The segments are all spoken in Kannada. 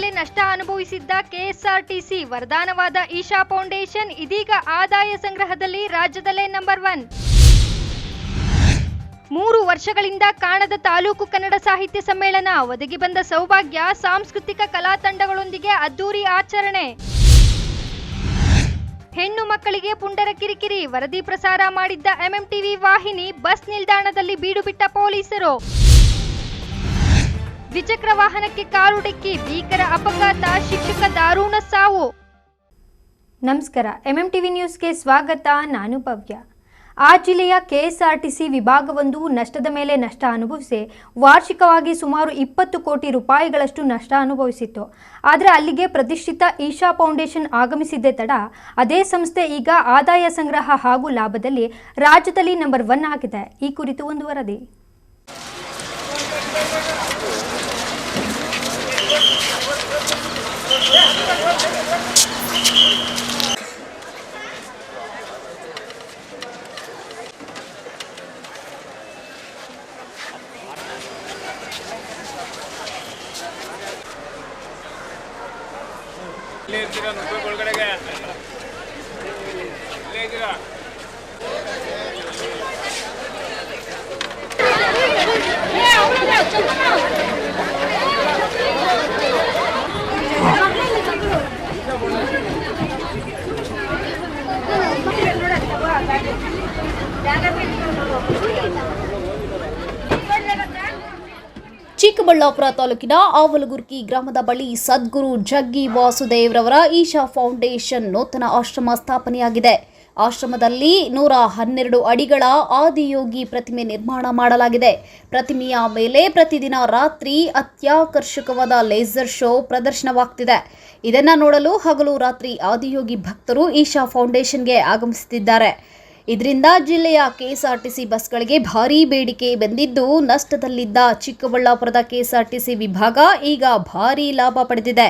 ಮೇಲೆ ನಷ್ಟ ಅನುಭವಿಸಿದ್ದ ಕೆಎಸ್ಆರ್ಟಿಸಿ ವರದಾನವಾದ ಈಶಾ ಫೌಂಡೇಶನ್ ಇದೀಗ ಆದಾಯ ಸಂಗ್ರಹದಲ್ಲಿ ರಾಜ್ಯದಲ್ಲೇ ನಂಬರ್ 1. 3 ವರ್ಷಗಳಿಂದ ಕಾಣದ ತಾಲೂಕು ಕನ್ನಡ ಸಾಹಿತ್ಯ ಸಮ್ಮೇಳನ, ಒದಗಿ ಬಂದ ಸೌಭಾಗ್ಯ, ಸಾಂಸ್ಕೃತಿಕ ಕಲಾ ತಂಡಗಳೊಂದಿಗೆ ಅದ್ದೂರಿ ಆಚರಣೆ. ಹೆಣ್ಣು ಮಕ್ಕಳಿಗೆ ಪುಂಡರ ಕಿರಿಕಿರಿ, ವರದಿ ಪ್ರಸಾರ ಮಾಡಿದ್ದ ಎಂಎಂಟಿವಿ ವಾಹಿನಿ, ಬಸ್ ನಿಲ್ದಾಣದಲ್ಲಿ ಬೀಡು ಬಿಟ್ಟ ಪೊಲೀಸರು. ದ್ವಿಚಕ್ರ ವಾಹನಕ್ಕೆ ಕಾರು ಡಿಕ್ಕಿ, ಭೀಕರ ಅಪಘಾತ, ಶಿಕ್ಷಕ ದಾರುಣ ಸಾವು. ನಮಸ್ಕಾರ, ಎಂಎಂಟಿವಿ ನ್ಯೂಸ್ಗೆ ಸ್ವಾಗತ. ನಾನು ಭವ್ಯ. ಆ ಜಿಲ್ಲೆಯ ಕೆಎಸ್ಆರ್ಟಿಸಿ ವಿಭಾಗವೊಂದು ನಷ್ಟದ ಮೇಲೆ ನಷ್ಟ ಅನುಭವಿಸಿ ವಾರ್ಷಿಕವಾಗಿ ಸುಮಾರು 20 ಕೋಟಿ ರೂಪಾಯಿಗಳಷ್ಟು ನಷ್ಟ ಅನುಭವಿಸಿತ್ತು. ಆದರೆ ಅಲ್ಲಿಗೆ ಪ್ರತಿಷ್ಠಿತ ಈಶಾ ಫೌಂಡೇಶನ್ ಆಗಮಿಸಿದ್ದೇ ತಡ ಅದೇ ಸಂಸ್ಥೆ ಈಗ ಆದಾಯ ಸಂಗ್ರಹ ಹಾಗೂ ಲಾಭದಲ್ಲಿ ರಾಜ್ಯದಲ್ಲಿ ನಂಬರ್ 1 ಆಗಿದೆ. ಈ ಕುರಿತು ಒಂದು ವರದಿ. ಚಿಕ್ಕಬಳ್ಳಾಪುರ ತಾಲೂಕಿನ ಆವಲಗುರ್ಕಿ ಗ್ರಾಮದ ಬಳಿ ಸದ್ಗುರು ಜಗ್ಗಿ ವಾಸುದೇವ್ರವರ ಈಶಾ ಫೌಂಡೇಶನ್ ನೂತನ ಆಶ್ರಮ ಸ್ಥಾಪನೆಯಾಗಿದೆ. ಆಶ್ರಮದಲ್ಲಿ 112 ಅಡಿಗಳ ಆದಿಯೋಗಿ ಪ್ರತಿಮೆ ನಿರ್ಮಾಣ ಮಾಡಲಾಗಿದೆ. ಪ್ರತಿಮೆಯ ಮೇಲೆ ಪ್ರತಿದಿನ ರಾತ್ರಿ ಅತ್ಯಾಕರ್ಷಕವಾದ ಲೇಸರ್ ಶೋ ಪ್ರದರ್ಶನವಾಗ್ತಿದೆ. ಇದನ್ನು ನೋಡಲು ಹಗಲು ರಾತ್ರಿ ಆದಿಯೋಗಿ ಭಕ್ತರು ಈಶಾ ಫೌಂಡೇಶನ್ಗೆ ಆಗಮಿಸುತ್ತಿದ್ದಾರೆ. ಇದರಿಂದ ಜಿಲ್ಲೆಯ ಕೆಎಸ್ಆರ್ಟಿಸಿ ಬಸ್ಗಳಿಗೆ ಭಾರೀ ಬೇಡಿಕೆ ಬಂದಿದ್ದು, ನಷ್ಟದಲ್ಲಿದ್ದ ಚಿಕ್ಕಬಳ್ಳಾಪುರದ ಕೆಎಸ್ಆರ್ಟಿಸಿ ವಿಭಾಗ ಈಗ ಭಾರೀ ಲಾಭ ಪಡೆದಿದೆ.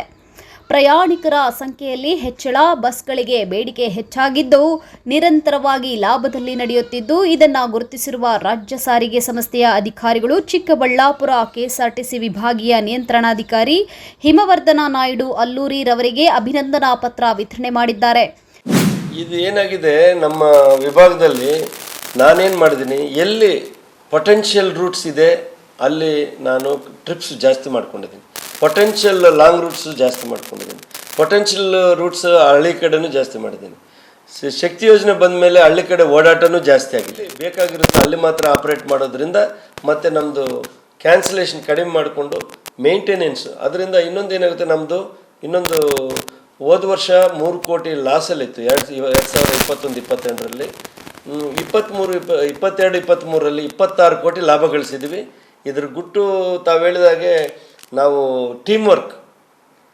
ಪ್ರಯಾಣಿಕರ ಸಂಖ್ಯೆಯಲ್ಲಿ ಹೆಚ್ಚಳ, ಬಸ್ಗಳಿಗೆ ಬೇಡಿಕೆ ಹೆಚ್ಚಾಗಿದ್ದು ನಿರಂತರವಾಗಿ ಲಾಭದಲ್ಲಿ ನಡೆಯುತ್ತಿದ್ದು, ಇದನ್ನು ಗುರುತಿಸಿರುವ ರಾಜ್ಯ ಸಾರಿಗೆ ಸಂಸ್ಥೆಯ ಅಧಿಕಾರಿಗಳು ಚಿಕ್ಕಬಳ್ಳಾಪುರ ಕೆಎಸ್ಆರ್ಟಿಸಿ ವಿಭಾಗೀಯ ನಿಯಂತ್ರಣಾಧಿಕಾರಿ ಹಿಮವರ್ಧನ ನಾಯ್ಡು ಅಲ್ಲೂರಿ ರವರಿಗೆ ಅಭಿನಂದನಾ ಪತ್ರ ವಿತರಣೆ ಮಾಡಿದ್ದಾರೆ. ಇದು ಏನಾಗಿದೆ, ನಮ್ಮ ವಿಭಾಗದಲ್ಲಿ ನಾನೇನು ಮಾಡಿದ್ದೀನಿ, ಎಲ್ಲಿ ಪೊಟೆನ್ಷಿಯಲ್ ರೂಟ್ಸ್ ಇದೆ ಅಲ್ಲಿ ನಾನು ಟ್ರಿಪ್ಸ್ ಜಾಸ್ತಿ ಮಾಡ್ಕೊಂಡಿದ್ದೀನಿ. ಪೊಟೆನ್ಷಿಯಲ್ ಲಾಂಗ್ ರೂಟ್ಸು ಜಾಸ್ತಿ ಮಾಡ್ಕೊಂಡಿದ್ದೀನಿ. ಪೊಟೆನ್ಷಿಯಲ್ ರೂಟ್ಸ್ ಹಳ್ಳಿ ಕಡೆನೂ ಜಾಸ್ತಿ ಮಾಡಿದ್ದೀನಿ. ಶಕ್ತಿ ಯೋಜನೆ ಬಂದ ಮೇಲೆ ಹಳ್ಳಿ ಕಡೆ ಓಡಾಟನೂ ಜಾಸ್ತಿ ಆಗಿದೆ. ಬೇಕಾಗಿರುತ್ತೆ ಅಲ್ಲಿ ಮಾತ್ರ ಆಪ್ರೇಟ್ ಮಾಡೋದ್ರಿಂದ ಮತ್ತು ನಮ್ಮದು ಕ್ಯಾನ್ಸಲೇಷನ್ ಕಡಿಮೆ ಮಾಡಿಕೊಂಡು ಮೇಂಟೆನೆನ್ಸು, ಅದರಿಂದ ಇನ್ನೊಂದು ಏನಾಗುತ್ತೆ, ನಮ್ಮದು ಇನ್ನೊಂದು ಹೋದ ವರ್ಷ 3 ಕೋಟಿ ಲಾಸಲ್ಲಿತ್ತು 2021-22ರಲ್ಲಿ. 22-23ರಲ್ಲಿ 26 ಕೋಟಿ ಲಾಭ ಗಳಿಸಿದ್ವಿ. ಇದ್ರ ಗುಟ್ಟು ತಾವು ಹೇಳಿದಾಗೆ ನಾವು ಟೀಮ್ ವರ್ಕ್,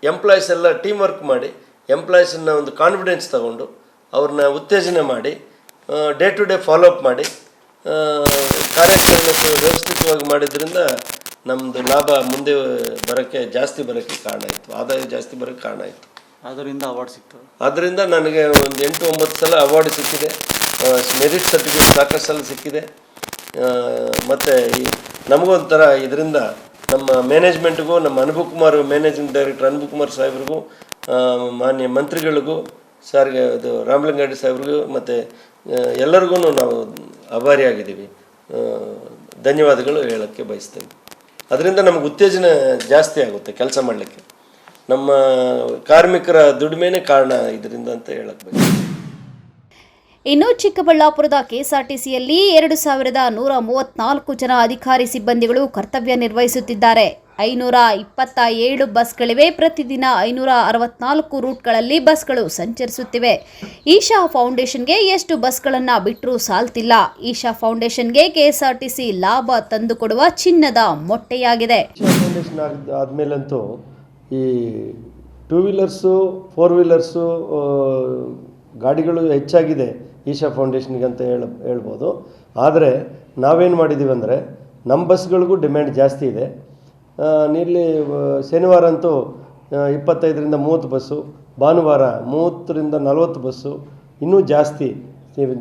ಎಂಪ್ಲಾಯೀಸ್ ಎಲ್ಲ ಟೀಮ್ ವರ್ಕ್ ಮಾಡಿ, ಎಂಪ್ಲಾಯೀಸನ್ನ ಒಂದು ಕಾನ್ಫಿಡೆನ್ಸ್ ತಗೊಂಡು ಅವ್ರನ್ನ ಉತ್ತೇಜನ ಮಾಡಿ, ಡೇ ಟು ಡೇ ಫಾಲೋಅಪ್ ಮಾಡಿ, ಕಾರ್ಯಾಚರಣೆ ವ್ಯವಸ್ಥಿತವಾಗಿ ಮಾಡಿದ್ರಿಂದ ನಮ್ಮದು ಲಾಭ ಮುಂದೆ ಜಾಸ್ತಿ ಬರೋಕ್ಕೆ ಕಾರಣ ಆಯಿತು, ಆದಾಯ ಜಾಸ್ತಿ ಬರೋಕ್ಕೆ ಕಾರಣ ಆಯಿತು. ಅದರಿಂದ ಅವಾರ್ಡ್ ಸಿಕ್ತು. ಅದರಿಂದ ನನಗೆ ಒಂದು 8-9 ಸಲ ಅವಾರ್ಡ್ ಸಿಕ್ಕಿದೆ. ಮೆರಿಟ್ ಸರ್ಟಿಫಿಕೇಟ್ ಸಾಕಷ್ಟು ಸಲ ಸಿಕ್ಕಿದೆ. ಮತ್ತು ನಮಗೊಂಥರ ಇದರಿಂದ ನಮ್ಮ ಮ್ಯಾನೇಜ್ಮೆಂಟ್ಗೂ, ನಮ್ಮ ಅನುಭವ್ ಕುಮಾರ್ ಮ್ಯಾನೇಜಿಂಗ್ ಡೈರೆಕ್ಟರ್ ಅನುಭವ್ ಕುಮಾರ್ ಸಾಹೇಬ್ರಿಗೂ, ಮಾನ್ಯ ಮಂತ್ರಿಗಳಿಗೂ, ಸಾರಿಗೆ ಇದು ರಾಮಲಿಂಗಾರೆಡ್ಡಿ ಸಾಹೇಬ್ರಿಗೂ ಮತ್ತು ಎಲ್ಲರಿಗೂ ನಾವು ಆಭಾರಿಯಾಗಿದ್ದೀವಿ. ಧನ್ಯವಾದಗಳು ಹೇಳೋಕ್ಕೆ ಬಯಸ್ತೇನೆ. ಅದರಿಂದ ನಮಗೆ ಉತ್ತೇಜನ ಜಾಸ್ತಿ ಆಗುತ್ತೆ ಕೆಲಸ ಮಾಡಲಿಕ್ಕೆ. ನಮ್ಮ ಕಾರ್ಮಿಕರ ದುಡಿಮೆನೇ ಕಾರಣ ಇದರಿಂದ ಅಂತ ಹೇಳಕ್ಕೆ ಬಯಸ್ತೇನೆ. ಇನ್ನು ಚಿಕ್ಕಬಳ್ಳಾಪುರದ ಕೆಎಸ್ಆರ್ಟಿಸಿಯಲ್ಲಿ 2134 ಜನ ಅಧಿಕಾರಿ ಸಿಬ್ಬಂದಿಗಳು ಕರ್ತವ್ಯ ನಿರ್ವಹಿಸುತ್ತಿದ್ದಾರೆ. 527 ಬಸ್ಗಳಿವೆ. ಪ್ರತಿದಿನ 564 ರೂಟ್ಗಳಲ್ಲಿ ಬಸ್ಗಳು ಸಂಚರಿಸುತ್ತಿವೆ. ಈಶಾ ಫೌಂಡೇಶನ್ಗೆ ಎಷ್ಟು ಬಸ್ಗಳನ್ನು ಬಿಟ್ಟರೂ ಸಾಲ್ತಿಲ್ಲ. ಈಶಾ ಫೌಂಡೇಶನ್ಗೆ ಕೆಎಸ್ಆರ್ಟಿಸಿ ಲಾಭ ತಂದುಕೊಡುವ ಚಿನ್ನದ ಮೊಟ್ಟೆಯಾಗಿದೆ. ಈಶಾ ಫೌಂಡೇಶನ್ ಆದಮೇಲಂತೂ ಈ 2 ವೀಲರ್ಸು 4 ವೀಲರ್ಸು ಗಾಡಿಗಳು ಹೆಚ್ಚಾಗಿದೆ ಈಶಾ ಫೌಂಡೇಶನ್ಗೆ ಅಂತ ಹೇಳ್ಬೋದು. ಆದರೆ ನಾವೇನು ಮಾಡಿದ್ದೀವಿ ಅಂದರೆ, ನಮ್ಮ ಬಸ್ಗಳಿಗೂ ಡಿಮ್ಯಾಂಡ್ ಜಾಸ್ತಿ ಇದೆ. ಇಲ್ಲಿ ಶನಿವಾರ ಅಂತೂ 25-30 ಬಸ್ಸು, ಭಾನುವಾರ 30-40 ಬಸ್ಸು, ಇನ್ನೂ ಜಾಸ್ತಿ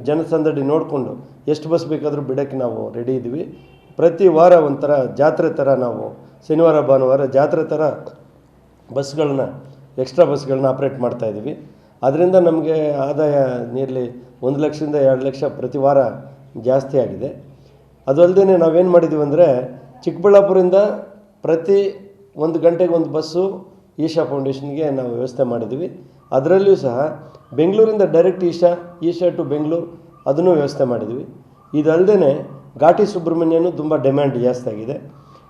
ಜನಸಂದಣಿ ನೋಡಿಕೊಂಡು ಎಷ್ಟು ಬಸ್ ಬೇಕಾದರೂ ಬಿಡೋಕ್ಕೆ ನಾವು ರೆಡಿ ಇದ್ದೀವಿ. ಪ್ರತಿ ವಾರ ಒಂಥರ ಜಾತ್ರೆ ಥರ ನಾವು ಶನಿವಾರ ಭಾನುವಾರ ಜಾತ್ರೆ ಥರ ಬಸ್ಗಳನ್ನ ಎಕ್ಸ್ಟ್ರಾ ಬಸ್ಗಳನ್ನ ಆಪ್ರೇಟ್ ಮಾಡ್ತಾಯಿದ್ದೀವಿ. ಅದರಿಂದ ನಮಗೆ ಆದಾಯ ನಿಯರ್ಲಿ 1 ಲಕ್ಷದಿಂದ 2 ಲಕ್ಷ ಪ್ರತಿ ವಾರ ಜಾಸ್ತಿ ಆಗಿದೆ. ಅದು ಅಲ್ಲದೆ ನಾವೇನು ಮಾಡಿದ್ದೀವಿ ಅಂದರೆ ಚಿಕ್ಕಬಳ್ಳಾಪುರದಿಂದ ಪ್ರತಿ 1 ಗಂಟೆಗೆ ಒಂದು ಬಸ್ಸು ಈಶಾ ಫೌಂಡೇಶನ್ಗೆ ನಾವು ವ್ಯವಸ್ಥೆ ಮಾಡಿದ್ದೀವಿ. ಅದರಲ್ಲಿಯೂ ಸಹ ಬೆಂಗಳೂರಿಂದ ಡೈರೆಕ್ಟ್ ಈಶಾ ಟು ಬೆಂಗಳೂರು ಅದನ್ನು ವ್ಯವಸ್ಥೆ ಮಾಡಿದ್ದೀವಿ. ಇದಲ್ಲದೆ ಘಾಟಿ ಸುಬ್ರಹ್ಮಣ್ಯನೂ ತುಂಬ ಡಿಮ್ಯಾಂಡ್ ಜಾಸ್ತಿ ಆಗಿದೆ.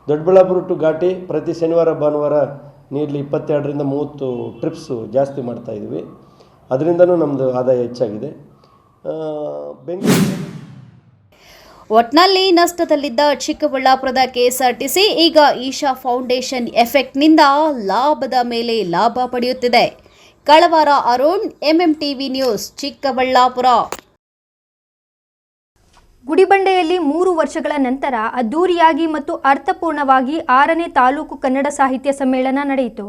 ದೊಡ್ಡಬಳ್ಳಾಪುರ ಟು ಘಾಟಿ ಪ್ರತಿ ಶನಿವಾರ ಭಾನುವಾರ ನಿಯರ್ಲಿ 22ರಿಂದ 30 ಟ್ರಿಪ್ಸು ಜಾಸ್ತಿ ಮಾಡ್ತಾಯಿದ್ವಿ. ಅದರಿಂದನೂ ನಮ್ಮದು ಆದಾಯ ಹೆಚ್ಚಾಗಿದೆ. ಬೆಂಗಳೂರು ಒಟ್ನಲ್ಲಿ ನಷ್ಟದಲ್ಲಿದ್ದ ಚಿಕ್ಕಬಳ್ಳಾಪುರದ ಕೆಎಸ್ಆರ್ಟಿಸಿ ಈಗ ಈಶಾ ಫೌಂಡೇಶನ್ ಎಫೆಕ್ಟ್ನಿಂದ ಲಾಭದ ಮೇಲೆ ಲಾಭ ಪಡೆಯುತ್ತಿದೆ. ಕಳವಾರ ಅರುಣ್, ಎಂಎಂಟಿವಿ ನ್ಯೂಸ್, ಚಿಕ್ಕಬಳ್ಳಾಪುರ. ಗುಡಿಬಂಡೆಯಲ್ಲಿ 3 ವರ್ಷಗಳ ನಂತರ ಅದ್ದೂರಿಯಾಗಿ ಮತ್ತು ಅರ್ಥಪೂರ್ಣವಾಗಿ 6ನೇ ತಾಲೂಕು ಕನ್ನಡ ಸಾಹಿತ್ಯ ಸಮ್ಮೇಳನ ನಡೆಯಿತು.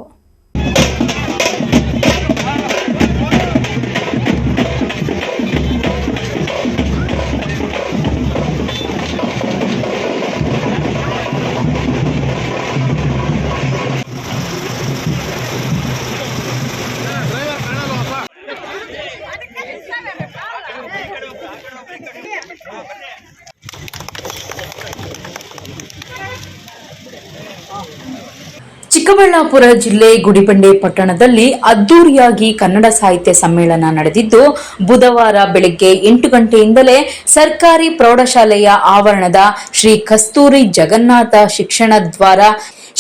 ಚಿಕ್ಕಬಳ್ಳಾಪುರ ಜಿಲ್ಲೆ ಗುಡಿಬಂಡೆ ಪಟ್ಟಣದಲ್ಲಿ ಅದ್ದೂರಿಯಾಗಿ ಕನ್ನಡ ಸಾಹಿತ್ಯ ಸಮ್ಮೇಳನ ನಡೆದಿದ್ದು, ಬುಧವಾರ ಬೆಳಗ್ಗೆ 8 ಗಂಟೆಯಿಂದಲೇ ಸರ್ಕಾರಿ ಪ್ರೌಢಶಾಲೆಯ ಆವರಣದ ಶ್ರೀ ಕಸ್ತೂರಿ ಜಗನ್ನಾಥ ಶಿಕ್ಷಣ ದ್ವಾರ,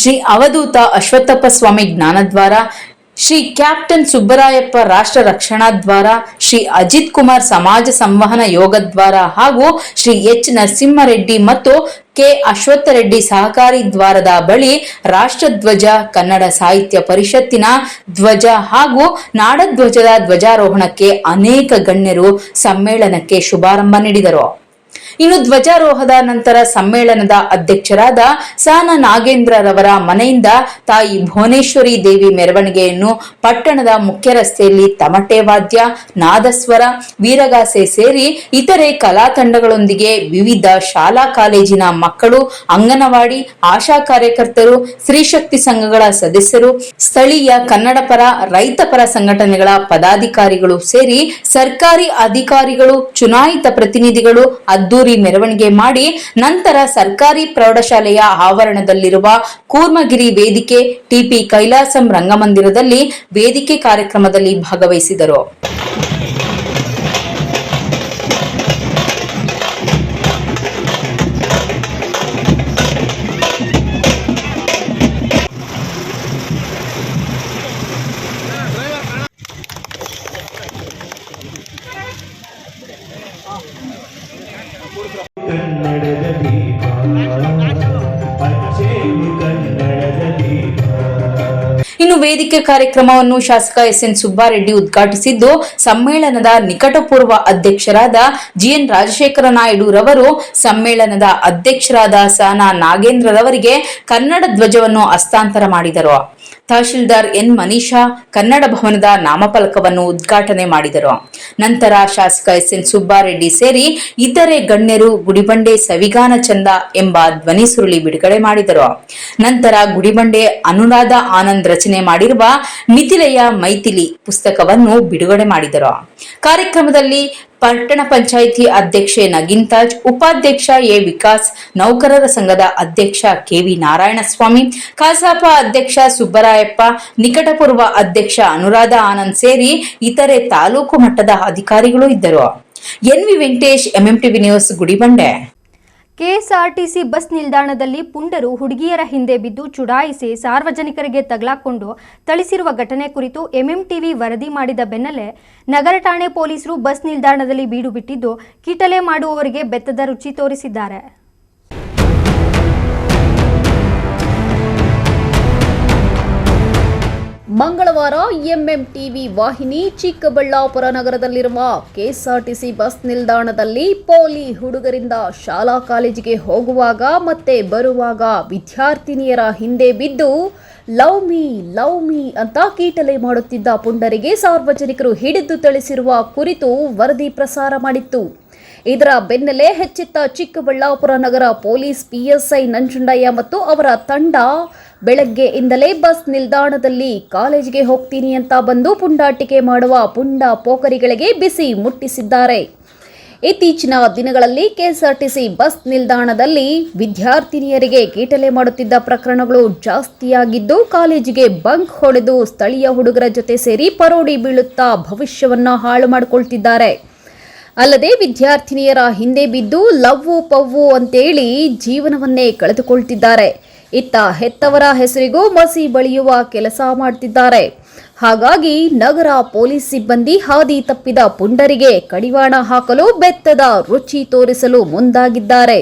ಶ್ರೀ ಅವಧೂತ ಅಶ್ವತ್ಥಪ್ಪ ಸ್ವಾಮಿ ಜ್ಞಾನದ್ವಾರ, ಶ್ರೀ ಕ್ಯಾಪ್ಟನ್ ಸುಬ್ಬರಾಯಪ್ಪ ರಾಷ್ಟ್ರ ರಕ್ಷಣಾ ದ್ವಾರ, ಶ್ರೀ ಅಜಿತ್ ಕುಮಾರ್ ಸಮಾಜ ಸಂವಹನ ಯೋಗದ್ವಾರ ಹಾಗೂ ಶ್ರೀ ಎಚ್ ನರಸಿಂಹರೆಡ್ಡಿ ಮತ್ತು ಕೆ ಅಶ್ವತ್ಥರೆಡ್ಡಿ ಸಹಕಾರಿ ದ್ವಾರದ ಬಳಿ ರಾಷ್ಟ್ರಧ್ವಜ, ಕನ್ನಡ ಸಾಹಿತ್ಯ ಪರಿಷತ್ತಿನ ಧ್ವಜ ಹಾಗೂ ನಾಡಧ್ವಜದ ಧ್ವಜಾರೋಹಣಕ್ಕೆ ಅನೇಕ ಗಣ್ಯರು ಸಮ್ಮೇಳನಕ್ಕೆ ಶುಭಾರಂಭ ನೀಡಿದರು. ಇನ್ನು ಧ್ವಜಾರೋಹದ ನಂತರ ಸಮ್ಮೇಳನದ ಅಧ್ಯಕ್ಷರಾದ ಸಾನ ನಾಗೇಂದ್ರರವರ ಮನೆಯಿಂದ ತಾಯಿ ಭುವನೇಶ್ವರಿ ದೇವಿ ಮೆರವಣಿಗೆಯನ್ನು ಪಟ್ಟಣದ ಮುಖ್ಯ ರಸ್ತೆಯಲ್ಲಿ ತಮಟೆ ವಾದ್ಯ, ನಾದಸ್ವರ, ವೀರಗಾಸೆ ಸೇರಿ ಇತರೆ ಕಲಾ ತಂಡಗಳೊಂದಿಗೆ ವಿವಿಧ ಶಾಲಾ ಕಾಲೇಜಿನ ಮಕ್ಕಳು, ಅಂಗನವಾಡಿ ಆಶಾ ಕಾರ್ಯಕರ್ತರು, ಸ್ತ್ರೀಶಕ್ತಿ ಸಂಘಗಳ ಸದಸ್ಯರು, ಸ್ಥಳೀಯ ಕನ್ನಡ ಪರ, ರೈತ ಪರ ಸಂಘಟನೆಗಳ ಪದಾಧಿಕಾರಿಗಳು ಸೇರಿ ಸರ್ಕಾರಿ ಅಧಿಕಾರಿಗಳು, ಚುನಾಯಿತ ಪ್ರತಿನಿಧಿಗಳು ಅದ್ದೂರಿ ಮೆರವಣಿಗೆ ಮಾಡಿ ನಂತರ ಸರ್ಕಾರಿ ಪ್ರೌಢಶಾಲೆಯ ಆವರಣದಲ್ಲಿರುವ ಕೂರ್ಮಗಿರಿ ವೇದಿಕೆ ಟಿಪಿ ಕೈಲಾಸಂ ರಂಗಮಂದಿರದಲ್ಲಿ ವೇದಿಕೆ ಕಾರ್ಯಕ್ರಮದಲ್ಲಿ ಭಾಗವಹಿಸಿದರು. ಇನ್ನು ವೇದಿಕೆ ಕಾರ್ಯಕ್ರಮವನ್ನು ಶಾಸಕ ಎಸ್ಎನ್ ಸುಬ್ಬಾರೆಡ್ಡಿ ಉದ್ಘಾಟಿಸಿದ್ದು, ಸಮ್ಮೇಳನದ ನಿಕಟಪೂರ್ವ ಅಧ್ಯಕ್ಷರಾದ ಜಿಎನ್ ರಾಜಶೇಖರ ನಾಯ್ಡು ರವರು ಸಮ್ಮೇಳನದ ಅಧ್ಯಕ್ಷರಾದ ಸಾನ ನಾಗೇಂದ್ರರವರಿಗೆ ಕನ್ನಡ ಧ್ವಜವನ್ನು ಹಸ್ತಾಂತರ ಮಾಡಿದರು. ತಹಶೀಲ್ದಾರ್ ಎನ್ ಮನೀಷಾ ಕನ್ನಡ ಭವನದ ನಾಮಫಲಕವನ್ನು ಉದ್ಘಾಟನೆ ಮಾಡಿದರು. ನಂತರ ಶಾಸಕ ಎಸ್ಎನ್ ಸುಬ್ಬಾರೆಡ್ಡಿ ಸೇರಿ ಇತರೆ ಗಣ್ಯರು ಗುಡಿಬಂಡೆ ಸವಿಗಾನ ಚಂದ ಎಂಬ ಧ್ವನಿ ಸುರುಳಿ ಬಿಡುಗಡೆ ಮಾಡಿದರು. ನಂತರ ಗುಡಿಬಂಡೆ ಅನುರಾಧ ಆನಂದ್ ರಚನೆ ಮಾಡಿರುವ ಮಿಥಿಲೆಯ ಮೈಥಿಲಿ ಪುಸ್ತಕವನ್ನು ಬಿಡುಗಡೆ ಮಾಡಿದರು. ಕಾರ್ಯಕ್ರಮದಲ್ಲಿ ಪಟ್ಟಣ ಪಂಚಾಯಿತಿ ಅಧ್ಯಕ್ಷೆ ನಗಿನ್ತಾಜ್, ಉಪಾಧ್ಯಕ್ಷ ಎ ವಿಕಾಸ್, ನೌಕರರ ಸಂಘದ ಅಧ್ಯಕ್ಷ ಕೆವಿ ನಾರಾಯಣಸ್ವಾಮಿ, ಕಸಾಪ ಅಧ್ಯಕ್ಷ ಸುಬ್ಬರಾಯಪ್ಪ, ನಿಕಟಪೂರ್ವ ಅಧ್ಯಕ್ಷ ಅನುರಾಧ ಆನಂದ್ ಸೇರಿ ಇತರೆ ತಾಲೂಕು ಮಟ್ಟದ ಅಧಿಕಾರಿಗಳು ಇದ್ದರು. NV Venkatesh, MMTV news, Gudibande. KSRTC bus ನಿಲ್ದಾಣದಲ್ಲಿ ಪುಂಡರು ಹುಡುಗಿಯರ ಹಿಂದೆ ಬಿದ್ದು ಚುಡಾಯಿಸಿ ಸಾರ್ವಜನಿಕರಿಗೆ ತಗಲಾಕೊಂಡು ಥಳಿಸಿರುವ ಘಟನೆ ಕುರಿತು ಎಂಎಂಟಿವಿ ವರದಿ ಮಾಡಿದ ಬೆನ್ನಲ್ಲೇ ನಗರ ಠಾಣೆ ಪೊಲೀಸರು ಬಸ್ ನಿಲ್ದಾಣದಲ್ಲಿ ಬೀಡು ಬಿಟ್ಟಿದ್ದು, ಕಿಟಲೆ ಮಾಡುವವರಿಗೆ ಬೆತ್ತದ ರುಚಿ ತೋರಿಸಿದ್ದಾರೆ. ಮಂಗಳವಾರ ಎಂಎಂಟಿವಿ ವಾಹಿನಿ ಚಿಕ್ಕಬಳ್ಳಾಪುರ ನಗರದಲ್ಲಿರುವ ಕೆಎಸ್ಆರ್ಟಿಸಿ ಬಸ್ ನಿಲ್ದಾಣದಲ್ಲಿ ಪೋಲಿ ಹುಡುಗರಿಂದ ಶಾಲಾ ಕಾಲೇಜಿಗೆ ಹೋಗುವಾಗ ಮತ್ತೆ ಬರುವಾಗ ವಿದ್ಯಾರ್ಥಿನಿಯರ ಹಿಂದೆ ಬಿದ್ದು ಲವ್ ಮೀ ಅಂತ ಕೀಟಲೆ ಮಾಡುತ್ತಿದ್ದ ಪುಂಡರಿಗೆ ಸಾರ್ವಜನಿಕರು ಹಿಡಿದು ಥಳಿಸಿರುವ ಕುರಿತು ವರದಿ ಪ್ರಸಾರ ಮಾಡಿತ್ತು. ಇದರ ಬೆನ್ನಲ್ಲೇ ಹೆಚ್ಚಿತ್ತ ಚಿಕ್ಕಬಳ್ಳಾಪುರ ನಗರ ಪೊಲೀಸ್ PSI ನಂಜುಂಡಯ್ಯ ಮತ್ತು ಅವರ ತಂಡ ಬೆಳಗ್ಗೆಯಿಂದಲೇ ಬಸ್ ನಿಲ್ದಾಣದಲ್ಲಿ ಕಾಲೇಜಿಗೆ ಹೋಗ್ತೀನಿ ಅಂತ ಬಂದು ಪುಂಡಾಟಿಕೆ ಮಾಡುವ ಪುಂಡ ಪೋಖರಿಗಳಿಗೆ ಬಿಸಿ ಮುಟ್ಟಿಸಿದ್ದಾರೆ. ಇತ್ತೀಚಿನ ದಿನಗಳಲ್ಲಿ KSRTC ಬಸ್ ನಿಲ್ದಾಣದಲ್ಲಿ ವಿದ್ಯಾರ್ಥಿನಿಯರಿಗೆ ಕೀಟಲೆ ಮಾಡುತ್ತಿದ್ದ ಪ್ರಕರಣಗಳು ಜಾಸ್ತಿಯಾಗಿದ್ದು, ಕಾಲೇಜಿಗೆ ಬಂಕ್ ಹೊಡೆದು ಸ್ಥಳೀಯ ಹುಡುಗರ ಜೊತೆ ಸೇರಿ ಪರೋಡಿ ಬೀಳುತ್ತಾ ಭವಿಷ್ಯವನ್ನ ಹಾಳು ಮಾಡಿಕೊಳ್ತಿದ್ದಾರೆ. ಅಲ್ಲದೆ ವಿದ್ಯಾರ್ಥಿನಿಯರ ಹಿಂದೆ ಬಿದ್ದು ಲವ್ವು ಪವ್ವು ಅಂತೇಳಿ ಜೀವನವನ್ನೇ ಕಳೆದುಕೊಳ್ತಿದ್ದಾರೆ. ಇತ್ತ ಹೆತ್ತವರ ಹೆಸರಿಗೂ ಮಸಿ ಬಳಿಯುವ ಕೆಲಸ ಮಾಡ್ತಿದ್ದಾರೆ. ಹಾಗಾಗಿ ನಗರ ಪೊಲೀಸ್ ಸಿಬ್ಬಂದಿ ಹಾದಿ ತಪ್ಪಿದ ಪುಂಡರಿಗೆ ಕಡಿವಾಣ ಹಾಕಲು ಬೆತ್ತದ ರುಚಿ ತೋರಿಸಲು ಮುಂದಾಗಿದ್ದಾರೆ.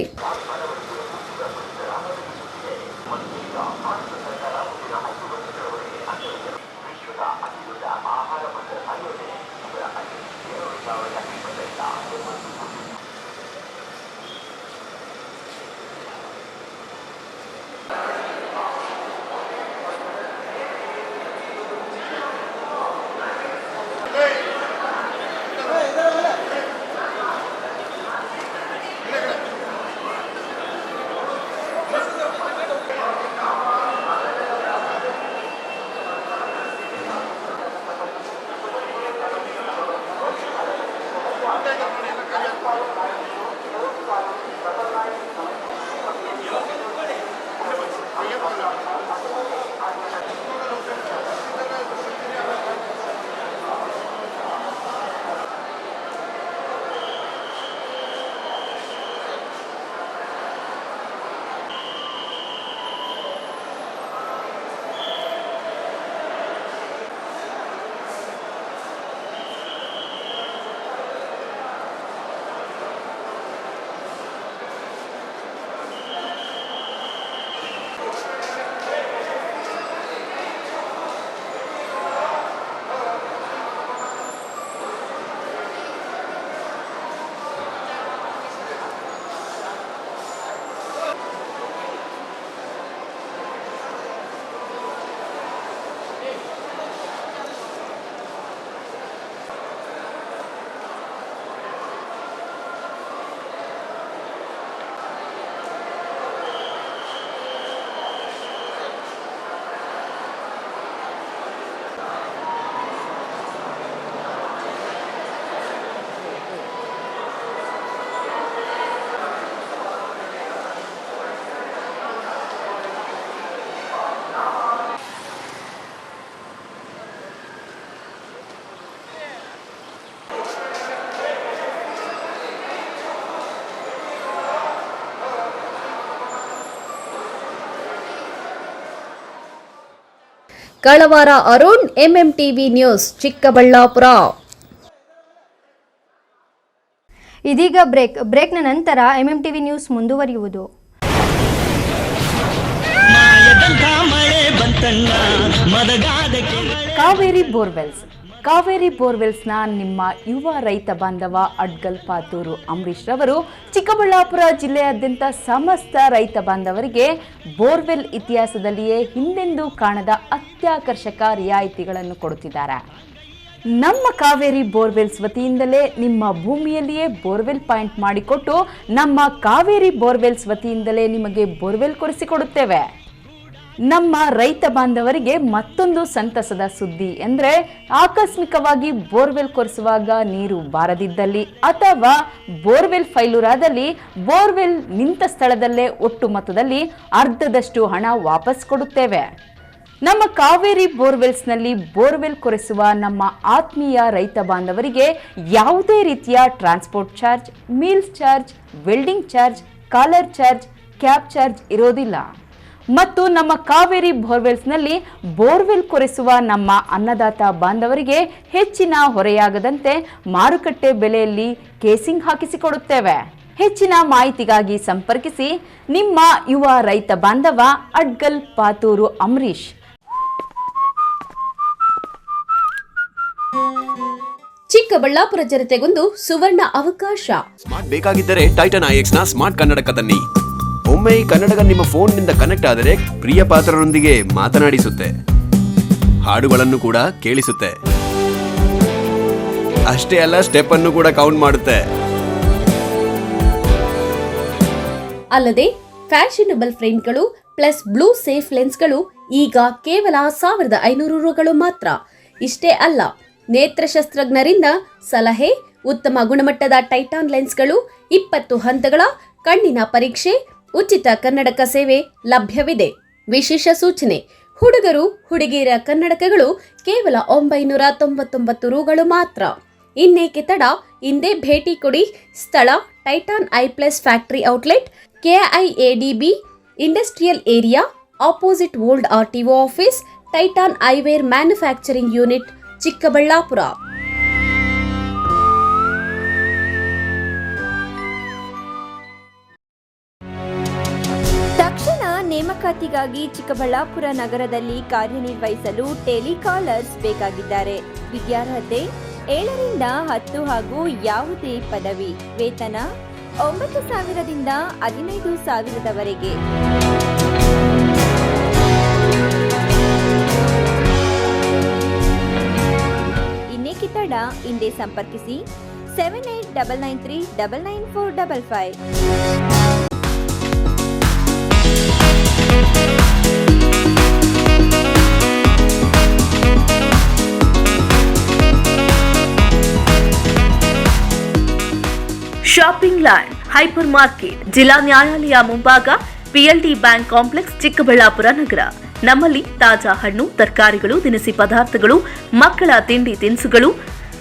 ಕಳವಾರ ಅರುಣ್, MMTV ನ್ಯೂಸ್, ಚಿಕ್ಕಬಳ್ಳಾಪುರ. ಇದೀಗ ಬ್ರೇಕ್ನ ನಂತರ MMTV ನ್ಯೂಸ್ ಮುಂದುವರಿಯುವುದು. ಕಾವೇರಿ ಬೋರ್ವೆಲ್ಸ್ನ ನಿಮ್ಮ ಯುವ ರೈತ ಬಾಂಧವ ಅಡ್ಗಲ್ ಪಾತೂರು ಅಂಬರೀಶ್ ರವರು ಚಿಕ್ಕಬಳ್ಳಾಪುರ ಜಿಲ್ಲೆಯಾದ್ಯಂತ ಸಮಸ್ತ ರೈತ ಬಾಂಧವರಿಗೆ ಬೋರ್ವೆಲ್ ಇತಿಹಾಸದಲ್ಲಿಯೇ ಹಿಂದೆಂದೂ ಕಾಣದ ಅತ್ಯಾಕರ್ಷಕ ರಿಯಾಯಿತಿಗಳನ್ನು ಕೊಡುತ್ತಿದ್ದಾರೆ. ನಮ್ಮ ಕಾವೇರಿ ಬೋರ್ವೆಲ್ಸ್ ವತಿಯಿಂದಲೇ ನಿಮ್ಮ ಭೂಮಿಯಲ್ಲಿಯೇ ಬೋರ್ವೆಲ್ ಪಾಯಿಂಟ್ ಮಾಡಿಕೊಟ್ಟು ನಮ್ಮ ಕಾವೇರಿ ಬೋರ್ವೆಲ್ಸ್ ವತಿಯಿಂದಲೇ ನಿಮಗೆ ಬೋರ್ವೆಲ್ ಕೊರೆಸಿಕೊಡುತ್ತೇವೆ. ನಮ್ಮ ರೈತ ಬಾಂಧವರಿಗೆ ಮತ್ತೊಂದು ಸಂತಸದ ಸುದ್ದಿ ಎಂದರೆ, ಆಕಸ್ಮಿಕವಾಗಿ ಬೋರ್ವೆಲ್ ಕೊರೆಸುವಾಗ ನೀರು ಬಾರದಿದ್ದಲ್ಲಿ ಅಥವಾ ಬೋರ್ವೆಲ್ ಫೈಲೂರಾದಲ್ಲಿ ಬೋರ್ವೆಲ್ ನಿಂತ ಸ್ಥಳದಲ್ಲೇ ಒಟ್ಟು ಮೊತ್ತದಲ್ಲಿ ಅರ್ಧದಷ್ಟು ಹಣ ವಾಪಸ್ ಕೊಡುತ್ತೇವೆ. ನಮ್ಮ ಕಾವೇರಿ ಬೋರ್ವೆಲ್ಸ್ನಲ್ಲಿ ಬೋರ್ವೆಲ್ ಕೊರೆಸುವ ನಮ್ಮ ಆತ್ಮೀಯ ರೈತ ಬಾಂಧವರಿಗೆ ಯಾವುದೇ ರೀತಿಯ transport charge, meals charge, welding charge, collar charge, cab charge ಇರೋದಿಲ್ಲ. ಮತ್ತು ನಮ್ಮ ಕಾವೇರಿ ಬೋರ್ವೆಲ್ಸ್ನಲ್ಲಿ ಬೋರ್ವೆಲ್ ಕೊರೆಸುವ ನಮ್ಮ ಅನ್ನದಾತ ಬಾಂಧವರಿಗೆ ಹೆಚ್ಚಿನ ಹೊರೆಯಾಗದಂತೆ ಮಾರುಕಟ್ಟೆ ಬೆಲೆಯಲ್ಲಿ ಕೇಸಿಂಗ್ ಹಾಕಿಸಿಕೊಡುತ್ತೇವೆ. ಹೆಚ್ಚಿನ ಮಾಹಿತಿಗಾಗಿ ಸಂಪರ್ಕಿಸಿ ನಿಮ್ಮ ಯುವ ರೈತ ಬಾಂಧವ ಅಡ್ಗಲ್ ಪಾತೂರು ಅಂಬರೀಶ್. ಚಿಕ್ಕಬಳ್ಳಾಪುರ ಜನತೆಗೊಂದು ಸುವರ್ಣ ಅವಕಾಶ. ಸ್ಮಾರ್ಟ್ ಬೇಕಾಗಿದ್ದರೆ ಟೈಟನ್ IX ನ ಸ್ಮಾರ್ಟ್ ಕನ್ನಡಕ ತನ್ನಿ. ಒಮ್ಮೆ ಈ ಕನ್ನಡಕ ನಿಮ್ಮ ಫೋನ್ನಿಂದ ಕನೆಕ್ಟ್ ಆದರೆ ಪ್ರಿಯ ಪಾತ್ರರೊಂದಿಗೆ ಮಾತನಾಡಿಸುತ್ತೆ, ಹಾಡುಗಳನ್ನು ಕೂಡ ಕೇಳಿಸುತ್ತೆ. ಅಷ್ಟೇ ಅಲ್ಲ, ಸ್ಟೆಪ್ ಅನ್ನು ಕೂಡ ಕೌಂಟ್ ಮಾಡುತ್ತೆ. ಅಲ್ಲದೆ ಫ್ಯಾಷನಬಲ್ ಫ್ರೇಮ್ಗಳು ಪ್ಲಸ್ ಬ್ಲೂ ಸೇಫ್ ಲೆನ್ಸ್ಗಳು ಈಗ ಕೇವಲ 1500 ರೂಗಳು ಮಾತ್ರ. ಇಷ್ಟೇ ಅಲ್ಲ, ನೇತ್ರಶಸ್ತ್ರಜ್ಞರಿಂದ ಸಲಹೆ, ಉತ್ತಮ ಗುಣಮಟ್ಟದ ಟೈಟಾನ್ ಲೆನ್ಸ್ಗಳು, 20 ಹಂತಗಳ ಕಣ್ಣಿನ ಪರೀಕ್ಷೆ, ಉಚಿತ ಕನ್ನಡಕ ಸೇವೆ ಲಭ್ಯವಿದೆ. ವಿಶೇಷ ಸೂಚನೆ: ಹುಡುಗರು ಹುಡುಗಿಯರ ಕನ್ನಡಕಗಳು ಕೇವಲ 999 ರೂಗಳು ಮಾತ್ರ. ಇನ್ನೇಕೆ ತಡ, ಇಂದೇ ಭೇಟಿ ಕೊಡಿ. ಸ್ಥಳ: Titan eye plus factory outlet, KIADB industrial area, opposite old RTO office, Titan eyewear manufacturing unit, Chikkaballapur. ತಕ್ಷಣ ನೇಮಕಾತಿಗಾಗಿ ಚಿಕ್ಕಬಳ್ಳಾಪುರ ನಗರದಲ್ಲಿ ಕಾರ್ಯನಿರ್ವಹಿಸಲು ಟೆಲಿಕಾಲರ್ಸ್ ಬೇಕಾಗಿದ್ದಾರೆ. ವಿದ್ಯಾರ್ಹತೆ 7ರಿಂದ 10 ಹಾಗೂ ಯಾವುದೇ ಪದವಿ. ವೇತನ 9,000 ದಿಂದ 15,000 ಇನ್ನೇಕೆ ತಡ, ಹಿಂದೆ ಸಂಪರ್ಕಿಸಿ 7899399455. ಶಾಪಿಂಗ್ ಲ್ಯಾಂಡ್ ಹೈಪರ್ ಮಾರ್ಕೆಟ್, ಜಿಲ್ಲಾ ನ್ಯಾಯಾಲಯ ಮುಂಭಾಗ, PLD ಬ್ಯಾಂಕ್ ಕಾಂಪ್ಲೆಕ್ಸ್, ಚಿಕ್ಕಬಳ್ಳಾಪುರ ನಗರ. ನಮ್ಮಲ್ಲಿ ತಾಜಾ ಹಣ್ಣು, ತರಕಾರಿಗಳು, ದಿನಸಿ ಪದಾರ್ಥಗಳು, ಮಕ್ಕಳ ತಿಂಡಿ ತಿನಿಸುಗಳು,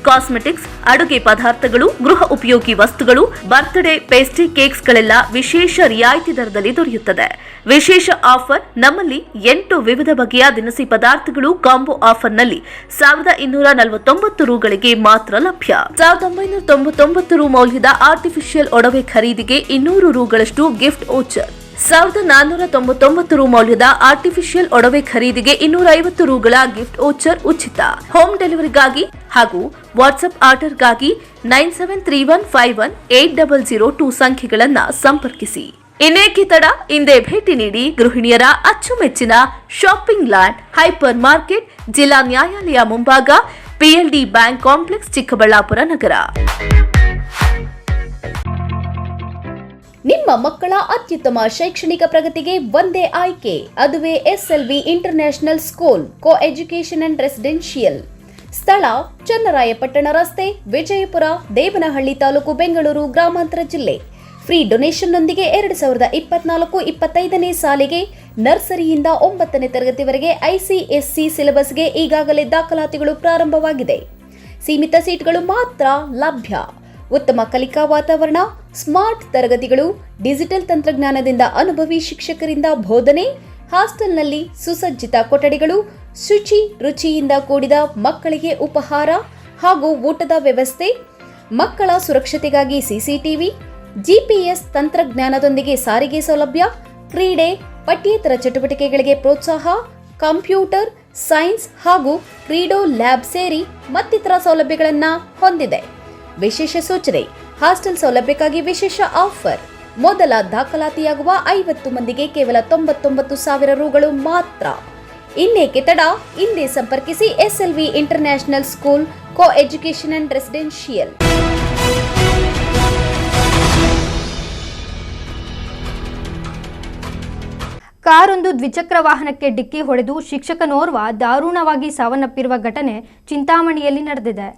ಕಾಸ್ಮೆಟಿಕ್ಸ್, ಅಡುಗೆ ಪದಾರ್ಥಗಳು, ಗೃಹ ಉಪಯೋಗಿ ವಸ್ತುಗಳು, ಬರ್ತ್ಡೇ ಪೇಸ್ಟ್ರಿ ಕೇಕ್ಸ್ಗಳೆಲ್ಲ ವಿಶೇಷ ರಿಯಾಯಿತಿ ದರದಲ್ಲಿ ದೊರೆಯುತ್ತದೆ. ವಿಶೇಷ ಆಫರ್: ನಮ್ಮಲ್ಲಿ 8 ವಿವಿಧ ಬಗೆಯ ದಿನಸಿ ಪದಾರ್ಥಗಳು ಕಾಂಬೋ ಆಫರ್ನಲ್ಲಿ 1249 ರೂಗಳಿಗೆ ಮಾತ್ರ ಲಭ್ಯ. 1999 ರು ಮೌಲ್ಯದ ಆರ್ಟಿಫಿಷಿಯಲ್ ಒಡವೆ ಖರೀದಿಗೆ 200 ರೂಗಳಷ್ಟು ಗಿಫ್ಟ್ ವೋಚರ್. 1499 ರು ಮೌಲ್ಯದ ಆರ್ಟಿಫಿಷಿಯಲ್ ಒಡವೆ ಖರೀದಿಗೆ 250 ರೂಗಳ ಗಿಫ್ಟ್ ವೋಚರ್ ಉಚಿತ. ಹೋಮ್ ಡೆಲಿವರಿಗಾಗಿ ಹಾಗೂ ವಾಟ್ಸ್ಆಪ್ ಆರ್ಡರ್ಗಾಗಿ 9731518002 ಸಂಖ್ಯೆಗಳನ್ನು ಸಂಪರ್ಕಿಸಿ. ಇನ್ನೇಕೆ ತಡ, ಹಿಂದೆ ಭೇಟಿ ನೀಡಿ. ಗೃಹಿಣಿಯರ ಅಚ್ಚುಮೆಚ್ಚಿನ ಶಾಪಿಂಗ್ ಲ್ಯಾಂಡ್ ಹೈಪರ್ ಮಾರ್ಕೆಟ್, ಜಿಲ್ಲಾ ನ್ಯಾಯಾಲಯ ಮುಂಭಾಗ, PLD ಬ್ಯಾಂಕ್ ಕಾಂಪ್ಲೆಕ್ಸ್, ಚಿಕ್ಕಬಳ್ಳಾಪುರ ನಗರ. ನಿಮ್ಮ ಮಕ್ಕಳ ಅತ್ಯುತ್ತಮ ಶೈಕ್ಷಣಿಕ ಪ್ರಗತಿಗೆ ಒಂದೇ ಆಯ್ಕೆ, ಅದುವೇ SLV international school co education and residential. ಸ್ಥಳ: ಚನ್ನರಾಯಪಟ್ಟಣ ರಸ್ತೆ, ವಿಜಯಪುರ, ದೇವನಹಳ್ಳಿ ತಾಲೂಕು, ಬೆಂಗಳೂರು ಗ್ರಾಮಾಂತರ ಜಿಲ್ಲೆ. ಫ್ರೀ ಡೊನೇಷನ್ನೊಂದಿಗೆ 2024-25ನೇ ಸಾಲಿಗೆ ನರ್ಸರಿಯಿಂದ 9ನೇ ತರಗತಿವರೆಗೆ ICSC ಸಿಲೆಬಸ್ಗೆ ಈಗಾಗಲೇ ದಾಖಲಾತಿಗಳು ಪ್ರಾರಂಭವಾಗಿದೆ. ಸೀಮಿತ ಸೀಟ್ಗಳು ಮಾತ್ರ ಲಭ್ಯ. ಉತ್ತಮ ಕಲಿಕಾ ವಾತಾವರಣ, ಸ್ಮಾರ್ಟ್ ತರಗತಿಗಳು, ಡಿಜಿಟಲ್ ತಂತ್ರಜ್ಞಾನದಿಂದ ಅನುಭವಿ ಶಿಕ್ಷಕರಿಂದ ಬೋಧನೆ, ಹಾಸ್ಟೆಲ್ನಲ್ಲಿ ಸುಸಜ್ಜಿತ ಕೊಠಡಿಗಳು, ಶುಚಿ ರುಚಿಯಿಂದ ಕೂಡಿದ ಮಕ್ಕಳಿಗೆ ಉಪಹಾರ ಹಾಗೂ ಊಟದ ವ್ಯವಸ್ಥೆ, ಮಕ್ಕಳ ಸುರಕ್ಷತೆಗಾಗಿ CCTV, GPS ತಂತ್ರಜ್ಞಾನದೊಂದಿಗೆ ಸಾರಿಗೆ ಸೌಲಭ್ಯ, ಕ್ರೀಡೆ, ಪಠ್ಯೇತರ ಚಟುವಟಿಕೆಗಳಿಗೆ ಪ್ರೋತ್ಸಾಹ, ಕಂಪ್ಯೂಟರ್, ಸೈನ್ಸ್ ಹಾಗೂ ಕ್ರೀಡೋ ಲ್ಯಾಬ್ ಸೇರಿ ಮತ್ತಿತರ ಸೌಲಭ್ಯಗಳನ್ನು ಹೊಂದಿದೆ. ವಿಶೇಷ ಸೂಚನೆ: ಹಾಸ್ಟೆಲ್ ಸೌಲಭ್ಯಕ್ಕಾಗಿ ವಿಶೇಷ ಆಫರ್. ಮೊದಲ ದಾಖಲಾತಿಯಾಗುವ 50 ಮಂದಿಗೆ ಕೇವಲ 99,000 ರೂಗಳು ಮಾತ್ರ. ಇನ್ನೇಕೆ ತಡ, ಹಿಂದೆ ಸಂಪರ್ಕಿಸಿ. SLV international school co education and residential. ಕಾರೊಂದು ದ್ವಿಚಕ್ರ ವಾಹನಕ್ಕೆ ಡಿಕ್ಕಿ ಹೊಡೆದು ಶಿಕ್ಷಕನೋರ್ವ ದಾರುಣವಾಗಿ ಸಾವನ್ನಪ್ಪಿರುವ ಘಟನೆ ಚಿಂತಾಮಣಿಯಲ್ಲಿ ನಡೆದಿದೆ.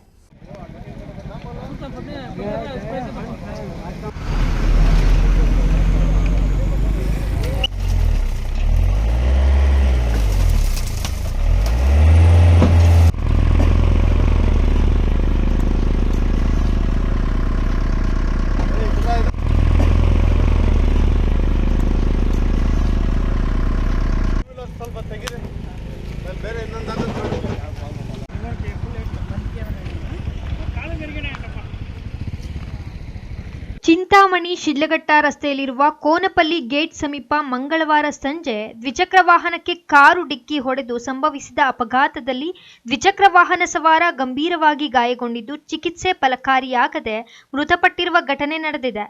ಚಿಂತಾಮಣಿ ಶಿಡ್ಲಘಟ್ಟ ರಸ್ತೆಯಲ್ಲಿರುವ ಕೋನಪಲ್ಲಿ ಗೇಟ್ ಸಮೀಪ ಮಂಗಳವಾರ ಸಂಜೆ ದ್ವಿಚಕ್ರ ವಾಹನಕ್ಕೆ ಕಾರು ಡಿಕ್ಕಿ ಹೊಡೆದು ಸಂಭವಿಸಿದ ಅಪಘಾತದಲ್ಲಿ ದ್ವಿಚಕ್ರ ವಾಹನ ಸವಾರ ಗಂಭೀರವಾಗಿ ಗಾಯಗೊಂಡಿದ್ದು ಚಿಕಿತ್ಸೆ ಫಲಕಾರಿಯಾಗದೆ ಮೃತಪಟ್ಟಿರುವ ಘಟನೆ ನಡೆದಿದೆ.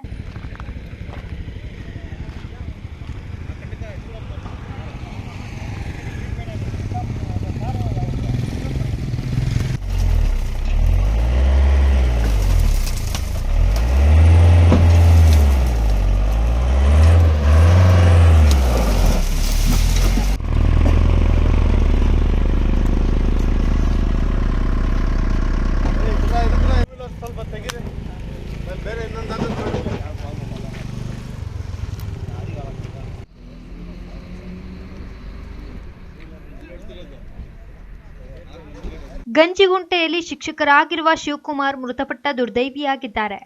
ಗಂಜಿಗುಂಟೆಯಲ್ಲಿ ಶಿಕ್ಷಕರಾಗಿರುವ ಶಿವಕುಮಾರ್ ಮೃತಪಟ್ಟ ದುರ್ದೈವಿಯಾಗಿದ್ದಾರೆ.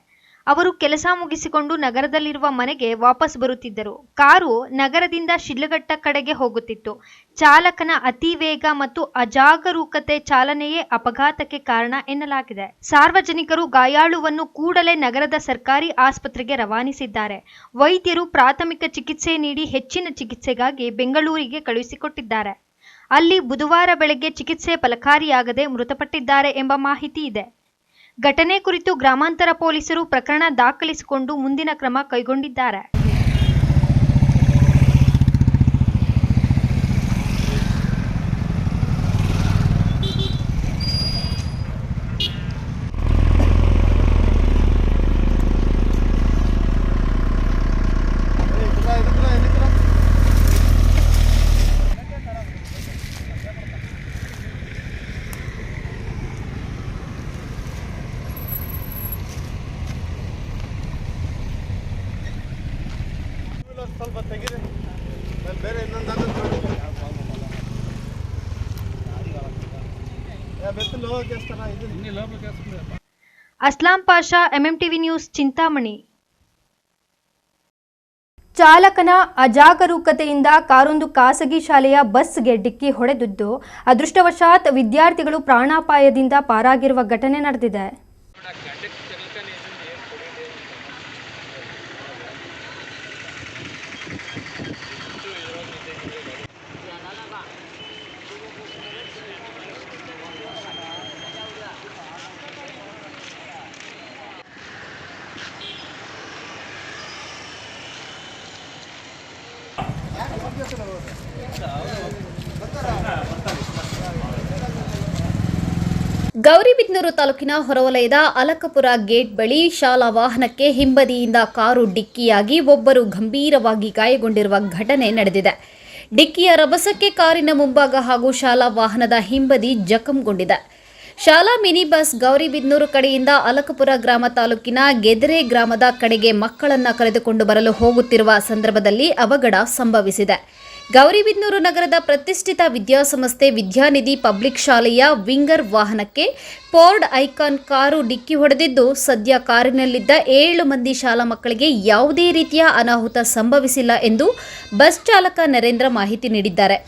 ಅವರು ಕೆಲಸ ಮುಗಿಸಿಕೊಂಡು ನಗರದಲ್ಲಿರುವ ಮನೆಗೆ ವಾಪಸ್ ಬರುತ್ತಿದ್ದರು. ಕಾರು ನಗರದಿಂದ ಶಿಡ್ಲಘಟ್ಟ ಕಡೆಗೆ ಹೋಗುತ್ತಿತ್ತು. ಚಾಲಕನ ಅತಿ ವೇಗ ಮತ್ತು ಅಜಾಗರೂಕತೆ ಚಾಲನೆಯೇ ಅಪಘಾತಕ್ಕೆ ಕಾರಣ ಎನ್ನಲಾಗಿದೆ. ಸಾರ್ವಜನಿಕರು ಗಾಯಾಳುವನ್ನು ಕೂಡಲೇ ನಗರದ ಸರ್ಕಾರಿ ಆಸ್ಪತ್ರೆಗೆ ರವಾನಿಸಿದ್ದಾರೆ. ವೈದ್ಯರು ಪ್ರಾಥಮಿಕ ಚಿಕಿತ್ಸೆ ನೀಡಿ ಹೆಚ್ಚಿನ ಚಿಕಿತ್ಸೆಗಾಗಿ ಬೆಂಗಳೂರಿಗೆ ಕಳುಹಿಸಿಕೊಟ್ಟಿದ್ದಾರೆ. ಅಲ್ಲಿ ಬುಧವಾರ ಬೆಳಗ್ಗೆ ಚಿಕಿತ್ಸೆ ಫಲಕಾರಿಯಾಗದೆ ಮೃತಪಟ್ಟಿದ್ದಾರೆ ಎಂಬ ಮಾಹಿತಿ ಇದೆ. ಘಟನೆ ಕುರಿತು ಗ್ರಾಮಾಂತರ ಪೊಲೀಸರು ಪ್ರಕರಣ ದಾಖಲಿಸಿಕೊಂಡು ಮುಂದಿನ ಕ್ರಮ ಕೈಗೊಂಡಿದ್ದಾರೆ. Aslam Pasha, MMTV news, Chintamani. ಚಾಲಕನ ಅಜಾಗರೂಕತೆಯಿಂದ ಕಾರೊಂದು ಖಾಸಗಿ ಶಾಲೆಯ ಬಸ್ಗೆ ಡಿಕ್ಕಿ ಹೊಡೆದಿದ್ದು, ಅದೃಷ್ಟವಶಾತ್ ವಿದ್ಯಾರ್ಥಿಗಳು ಪ್ರಾಣಾಪಾಯದಿಂದ ಪಾರಾಗಿರುವ ಘಟನೆ ನಡೆದಿದೆ. ಗೌರಿಬಿದನೂರು ತಾಲೂಕಿನ ಹೊರವಲಯದ ಅಲಕಪುರ ಗೇಟ್ ಬಳಿ ಶಾಲಾ ವಾಹನಕ್ಕೆ ಹಿಂಬದಿಯಿಂದ ಕಾರು ಡಿಕ್ಕಿಯಾಗಿ ಒಬ್ಬರು ಗಂಭೀರವಾಗಿ ಗಾಯಗೊಂಡಿರುವ ಘಟನೆ ನಡೆದಿದೆ. ಡಿಕ್ಕಿಯ ರಭಸಕ್ಕೆ ಕಾರಿನ ಮುಂಭಾಗ ಹಾಗೂ ಶಾಲಾ ವಾಹನದ ಹಿಂಬದಿ ಜಖಂಗೊಂಡಿದೆ. ಶಾಲಾ ಮಿನಿ ಬಸ್ ಗೌರಿಬಿದನೂರು ಕಡೆಯಿಂದ ಅಲಕಪುರ ಗ್ರಾಮ ತಾಲೂಕಿನ ಗೆದರೆ ಗ್ರಾಮದ ಕಡೆಗೆ ಮಕ್ಕಳನ್ನು ಕರೆದುಕೊಂಡು ಬರಲು ಹೋಗುತ್ತಿರುವ ಸಂದರ್ಭದಲ್ಲಿ ಅವಘಡ ಸಂಭವಿಸಿದೆ. ಗೌರಿಬಿದನೂರು ನಗರದ ಪ್ರತಿಷ್ಠಿತ ವಿದ್ಯಾಸಂಸ್ಥೆ ವಿದ್ಯಾನಿಧಿ ಪಬ್ಲಿಕ್ ಶಾಲೆಯ ವಿಂಗರ್ ವಾಹನಕ್ಕೆ ಫೋರ್ಡ್ ಐಕಾನ್ ಕಾರು ಡಿಕ್ಕಿ ಹೊಡೆದಿದ್ದು, ಸದ್ಯ ಕಾರಿನಲ್ಲಿದ್ದ 7 ಮಂದಿ ಶಾಲಾ ಮಕ್ಕಳಿಗೆ ಯಾವುದೇ ರೀತಿಯ ಅನಾಹುತ ಸಂಭವಿಸಿಲ್ಲ ಎಂದು ಬಸ್ ಚಾಲಕ ನರೇಂದ್ರ ಮಾಹಿತಿ ನೀಡಿದ್ದಾರೆ.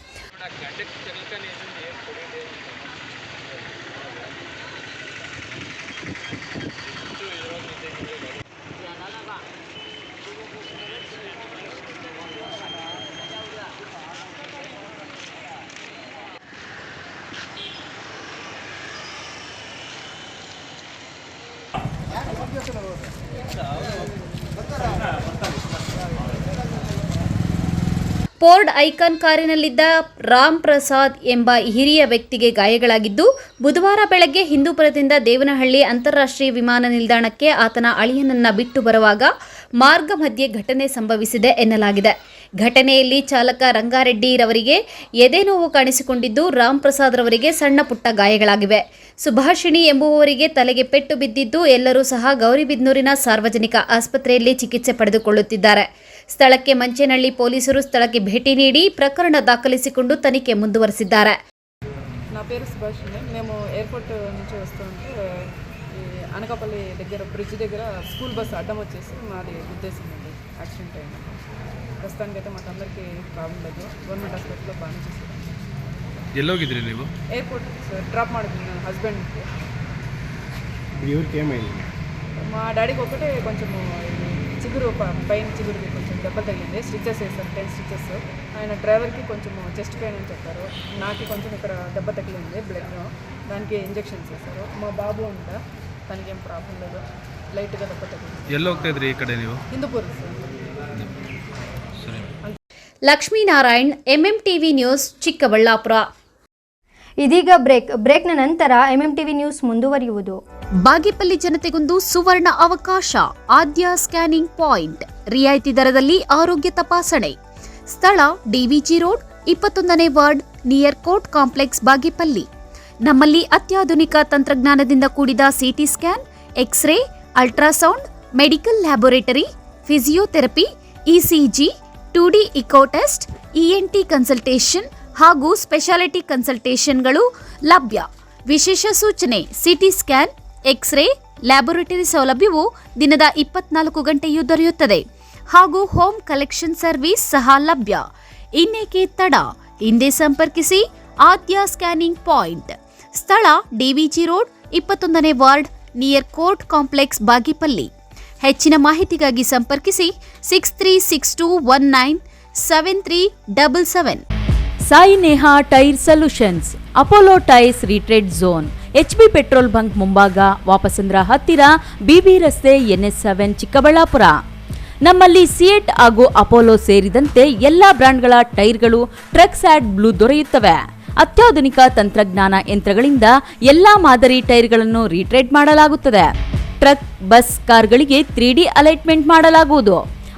ಫೋರ್ಡ್ ಐಕಾನ್ ಕಾರಿನಲ್ಲಿದ್ದ ರಾಮ್ ಪ್ರಸಾದ್ ಎಂಬ ಹಿರಿಯ ವ್ಯಕ್ತಿಗೆ ಗಾಯಗಳಾಗಿದ್ದು, ಬುಧವಾರ ಬೆಳಗ್ಗೆ ಹಿಂದೂಪುರದಿಂದ ದೇವನಹಳ್ಳಿ ಅಂತಾರಾಷ್ಟ್ರೀಯ ವಿಮಾನ ನಿಲ್ದಾಣಕ್ಕೆ ಆತನ ಅಳಿಯನನ್ನ ಬಿಟ್ಟು ಬರುವಾಗ ಮಾರ್ಗ ಮಧ್ಯೆ ಘಟನೆ ಸಂಭವಿಸಿದೆ ಎನ್ನಲಾಗಿದೆ. ಘಟನೆಯಲ್ಲಿ ಚಾಲಕ ರಂಗಾರೆಡ್ಡಿ ರವರಿಗೆ ಎದೆ ನೋವು ಕಾಣಿಸಿಕೊಂಡಿದ್ದು, ರಾಮ್ ಪ್ರಸಾದ್ ರವರಿಗೆ ಸಣ್ಣ ಪುಟ್ಟ ಗಾಯಗಳಾಗಿವೆ. ಸುಭಾಷಿಣಿ ಎಂಬುವವರಿಗೆ ತಲೆಗೆ ಪೆಟ್ಟು ಬಿದ್ದಿದ್ದು, ಎಲ್ಲರೂ ಸಹ ಗೌರಿಬಿದನೂರಿನ ಸಾರ್ವಜನಿಕ ಆಸ್ಪತ್ರೆಯಲ್ಲಿ ಚಿಕಿತ್ಸೆ ಪಡೆದುಕೊಳ್ಳುತ್ತಿದ್ದಾರೆ. ಸ್ಥಳಕ್ಕೆ ಮಂಚೇನಹಳ್ಳಿ ಪೊಲೀಸರು ಸ್ಥಳಕ್ಕೆ ಭೇಟಿ ನೀಡಿ ప్రకరణ దాఖలిಸಿಕೊಂಡು తనిఖీ ముందువరిసిದ್ದಾರೆ. నా పేరు సుభాషిణి. మేము ఎయిర్పోర్ట్ నుంచి వస్తుంటే ఈ అనకాపల్లి దగ్గర బ్రిడ్జ్ దగ్గర స్కూల్ బస్ అడ్డం వచ్చేసి మాది ఉద్దేశం అండి యాక్సిడెంట్ అయింది. ప్రస్తుతానికి అయితే మాకు అందరికీ ప్రాబ్లం లేదు. గవర్నమెంట్ హాస్పిటల్లో బాగానే చేశారు. ಎಲ್ಲೋಗಿದ್ರಿ ನೀವು? ಏರ್ಪೋರ್ಟ್ ಸರ್ ಡ್ರಾಪ್ ಮಾಡಿದ್ವಿ ನನ್ನ ಹಸ್ಬೆಂಡ್ಗೆ. ಇವ್ರಿಗೆ ಏమైంది? మా డాడీకి ఒకటే కొంచెం చిగురు పైన చిగురుకి కొంచెం దెబ్బ తగిలింది. స్టిచెస్ వేస్తారు, 10 స్టిచెస్. ఆయన డ్రైవర్కి కొంచెం చెస్ట్ పెయిన్ అని చెప్పారు. నాకు కొంచెం ఇక్కడ దెబ్బ తగిలింది బ్లడ్, దానికి ఇంజెక్షన్స్ వేశారు. మా బాబు ఉండ తనకి ఏం ప్రాబ్లం లేదు, లైట్గా దెబ్బ తగిలింది. ಎಲ್ಲಿ ಹೋಗ್ತಾ ಇದ್ರಿ ಈ ಕಡೆ ನೀವು? Hindupur sir. Lakshminarayan, MMTV news, Chikkaballapur. ಇದೀಗ ಬ್ರೇಕ್ನ ನಂತರ ಎಂಎಂಟಿವಿ ನ್ಯೂಸ್ ಮುಂದುವರಿಯುವುದು. ಬಾಗೇಪಲ್ಲಿ ಜನತೆಗೊಂದು ಸುವರ್ಣ ಅವಕಾಶ. ಆದ್ಯ ಸ್ಕ್ಯಾನಿಂಗ್ ಪಾಯಿಂಟ್, ರಿಯಾಯಿತಿ ದರದಲ್ಲಿ ಆರೋಗ್ಯ ತಪಾಸಣೆ. ಸ್ಥಳ ಡಿವಿಜಿ ರೋಡ್, 21ನೇ ward, near court complex, Bagepalli. ನಮ್ಮಲ್ಲಿ ಅತ್ಯಾಧುನಿಕ ತಂತ್ರಜ್ಞಾನದಿಂದ ಕೂಡಿದ CT scan, x-ray, ultrasound, medical laboratory, physiotherapy, ECG, 2D echo test, ENT consultation ಹಾಗೂ ಸ್ಪೆಷಾಲಿಟಿ ಕನ್ಸಲ್ಟೇಷನ್ಗಳು ಲಭ್ಯ. ವಿಶೇಷ ಸೂಚನೆ: ಸಿಟಿ ಸ್ಕ್ಯಾನ್, ಎಕ್ಸ್ರೇ, ಲ್ಯಾಬೊರೇಟರಿ ಸೌಲಭ್ಯವು ದಿನದ 24 ಗಂಟೆಯೂ ದೊರೆಯುತ್ತದೆ ಹಾಗೂ ಹೋಮ್ ಕಲೆಕ್ಷನ್ ಸರ್ವಿಸ್ ಸಹ ಲಭ್ಯ. ಇನ್ನೇಕೆ ತಡ? ಹಿಂದೆ ಸಂಪರ್ಕಿಸಿ ಆದ್ಯ ಸ್ಕ್ಯಾನಿಂಗ್ ಪಾಯಿಂಟ್. ಸ್ಥಳ ಡಿವಿಜಿ ರೋಡ್, 21ನೇ ward, near court complex, Bagepalli. ಹೆಚ್ಚಿನ ಮಾಹಿತಿಗಾಗಿ ಸಂಪರ್ಕಿಸಿ 6362197377. Sai Neha tyre solutions, Apollo tyres retread zone, HB petrol bunk ಮುಂಭಾಗ, ವಾಪಸಂದ್ರ ಹತ್ತಿರ, BB ರಸ್ತೆ, NS7, ಚಿಕ್ಕಬಳ್ಳಾಪುರ. ನಮ್ಮಲ್ಲಿ ಸಿಯೆಟ್ ಹಾಗೂ ಅಪೋಲೋ ಸೇರಿದಂತೆ ಎಲ್ಲಾ ಬ್ರಾಂಡ್ಗಳ ಟೈರ್ಗಳು ಟ್ರಕ್ಸ್ ಆಡ್ ಬ್ಲೂ ದೊರೆಯುತ್ತವೆ. ಅತ್ಯಾಧುನಿಕ ತಂತ್ರಜ್ಞಾನ ಯಂತ್ರಗಳಿಂದ ಎಲ್ಲಾ ಮಾದರಿ ಟೈರ್ಗಳನ್ನು ರೀಟ್ರೇಡ್ ಮಾಡಲಾಗುತ್ತದೆ. ಟ್ರಕ್, ಬಸ್, ಕಾರ್ಗಳಿಗೆ 3D ಅಲೈಟ್ಮೆಂಟ್ ಮಾಡಲಾಗುವುದು.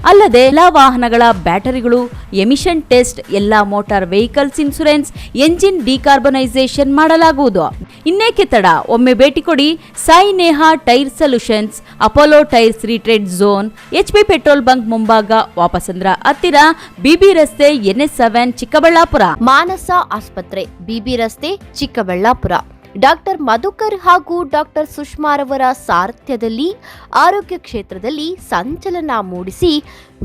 ಅಲ್ಲದೆ ಎಲ್ಲಾ ವಾಹನಗಳ ಬ್ಯಾಟರಿಗಳು ಎಮಿಷನ್ ಟೆಸ್ಟ್, ಎಲ್ಲಾ motor vehicles insurance, engine decarbonisation ಮಾಡಲಾಗುವುದು. ಇನ್ನೇಕೆ ತಡ? ಒಮ್ಮೆ ಭೇಟಿ ಕೊಡಿ. Sai Neha tyre solutions, Apollo tyres retread zone, HB petrol bunk ಮುಂಭಾಗ, ವಾಪಸಂದ್ರ ಹತ್ತಿರ, BB ರಸ್ತೆ, NS7, ಚಿಕ್ಕಬಳ್ಳಾಪುರ. ಮಾನಸ ಆಸ್ಪತ್ರೆ, BB ರಸ್ತೆ, ಚಿಕ್ಕಬಳ್ಳಾಪುರ. ಡಾಕ್ಟರ್ ಮಧುಕರ್ ಹಾಗೂ ಡಾಕ್ಟರ್ ಸುಷ್ಮಾರವರ ಸಾರಥ್ಯದಲ್ಲಿ ಆರೋಗ್ಯ ಕ್ಷೇತ್ರದಲ್ಲಿ ಸಂಚಲನ ಮೂಡಿಸಿ